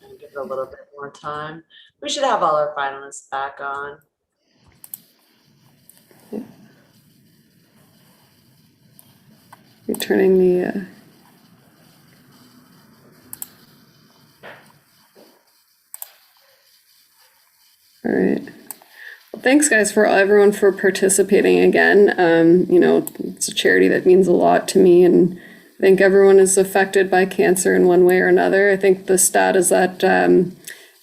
S1: Give it a little bit more time. We should have all our finalists back on.
S2: Returning the all right. Well, thanks guys for everyone for participating again. You know, it's a charity that means a lot to me, and I think everyone is affected by cancer in one way or another. I think the stat is that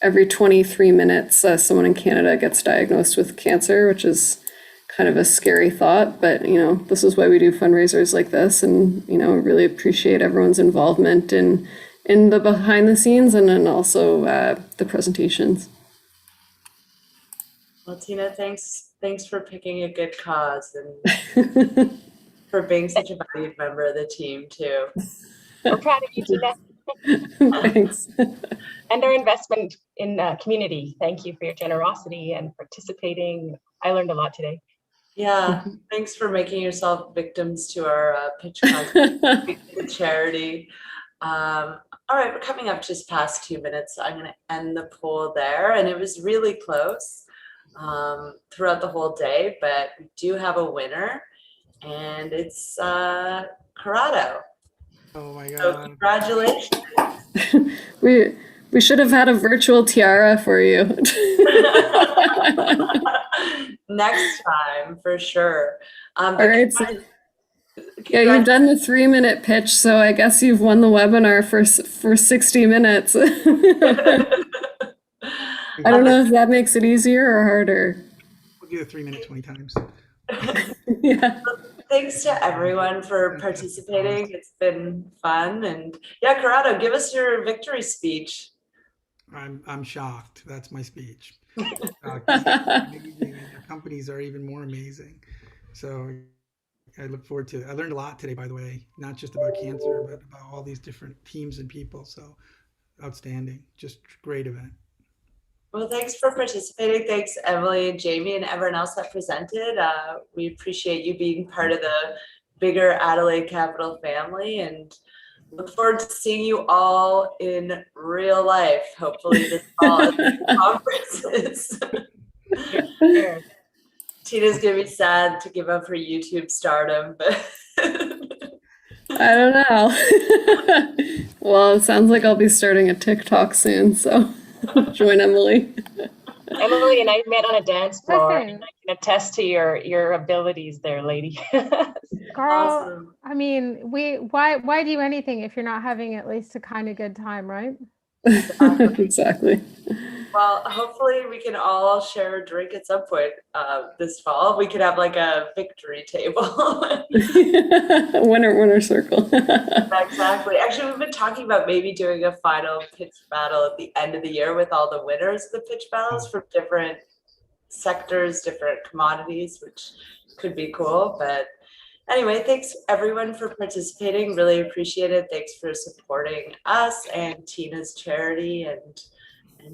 S2: every 23 minutes, someone in Canada gets diagnosed with cancer, which is kind of a scary thought, but you know, this is why we do fundraisers like this, and you know, really appreciate everyone's involvement in the behind the scenes and then also the presentations.
S1: Well, Tina, thanks for picking a good cause and for being such a valued member of the team too.
S5: We're proud of you, Tina.
S2: Thanks.
S5: And our investment in community. Thank you for your generosity and participating. I learned a lot today.
S1: Yeah, thanks for making yourself victims to our pitch the charity. All right, we're coming up just past 2 minutes, so I'm going to end the poll there. And it was really close throughout the whole day, but we do have a winner, and it's Corrado.
S4: Oh my God.
S1: So congratulations.
S2: We should have had a virtual tiara for you.
S1: Next time, for sure.
S2: All right. So, yeah, you've done the 3-minute pitch, so I guess you've won the webinar for 60 minutes. I don't know if that makes it easier or harder.
S4: We'll do the 3 minute 20 times.
S2: Yeah.
S1: Thanks to everyone for participating. It's been fun. And yeah, Corrado, give us your victory speech.
S4: I'm shocked. That's my speech. Amazing, and your companies are even more amazing. So I look forward to it. I learned a lot today, by the way, not just about cancer, but about all these different teams and people. So outstanding. Just great event.
S1: Well, thanks for participating. Thanks, Emily and Jamie and everyone else that presented. We appreciate you being part of the bigger Adelaide Capital family, and look forward to seeing you all in real life, hopefully this fall at the conferences. Tina's gonna be sad to give up her YouTube stardom, but
S2: I don't know. Well, it sounds like I'll be starting a TikTok soon, so join Emily.
S5: Emily and I met on a dance floor,
S19: Listen.
S5: and I can attest to your abilities there, lady.
S19: Girl,
S1: awesome.
S19: I mean, why do anything if you're not having at least a kind of good time, right?
S2: Exactly.
S1: Well, hopefully we can all share a drink at some point this fall. We could have like a victory table.
S2: Winner circle.
S1: Exactly. Actually, we've been talking about maybe doing a final pitch battle at the end of the year with all the winners of the pitch battles from different sectors, different commodities, which could be cool. But anyway, thanks everyone for participating. Really appreciate it. Thanks for supporting us and Tina's charity. And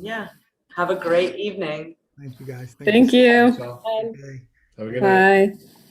S1: yeah, have a great evening.
S4: Thank you guys.
S2: Thank you.
S13: Have a good night.
S2: Bye.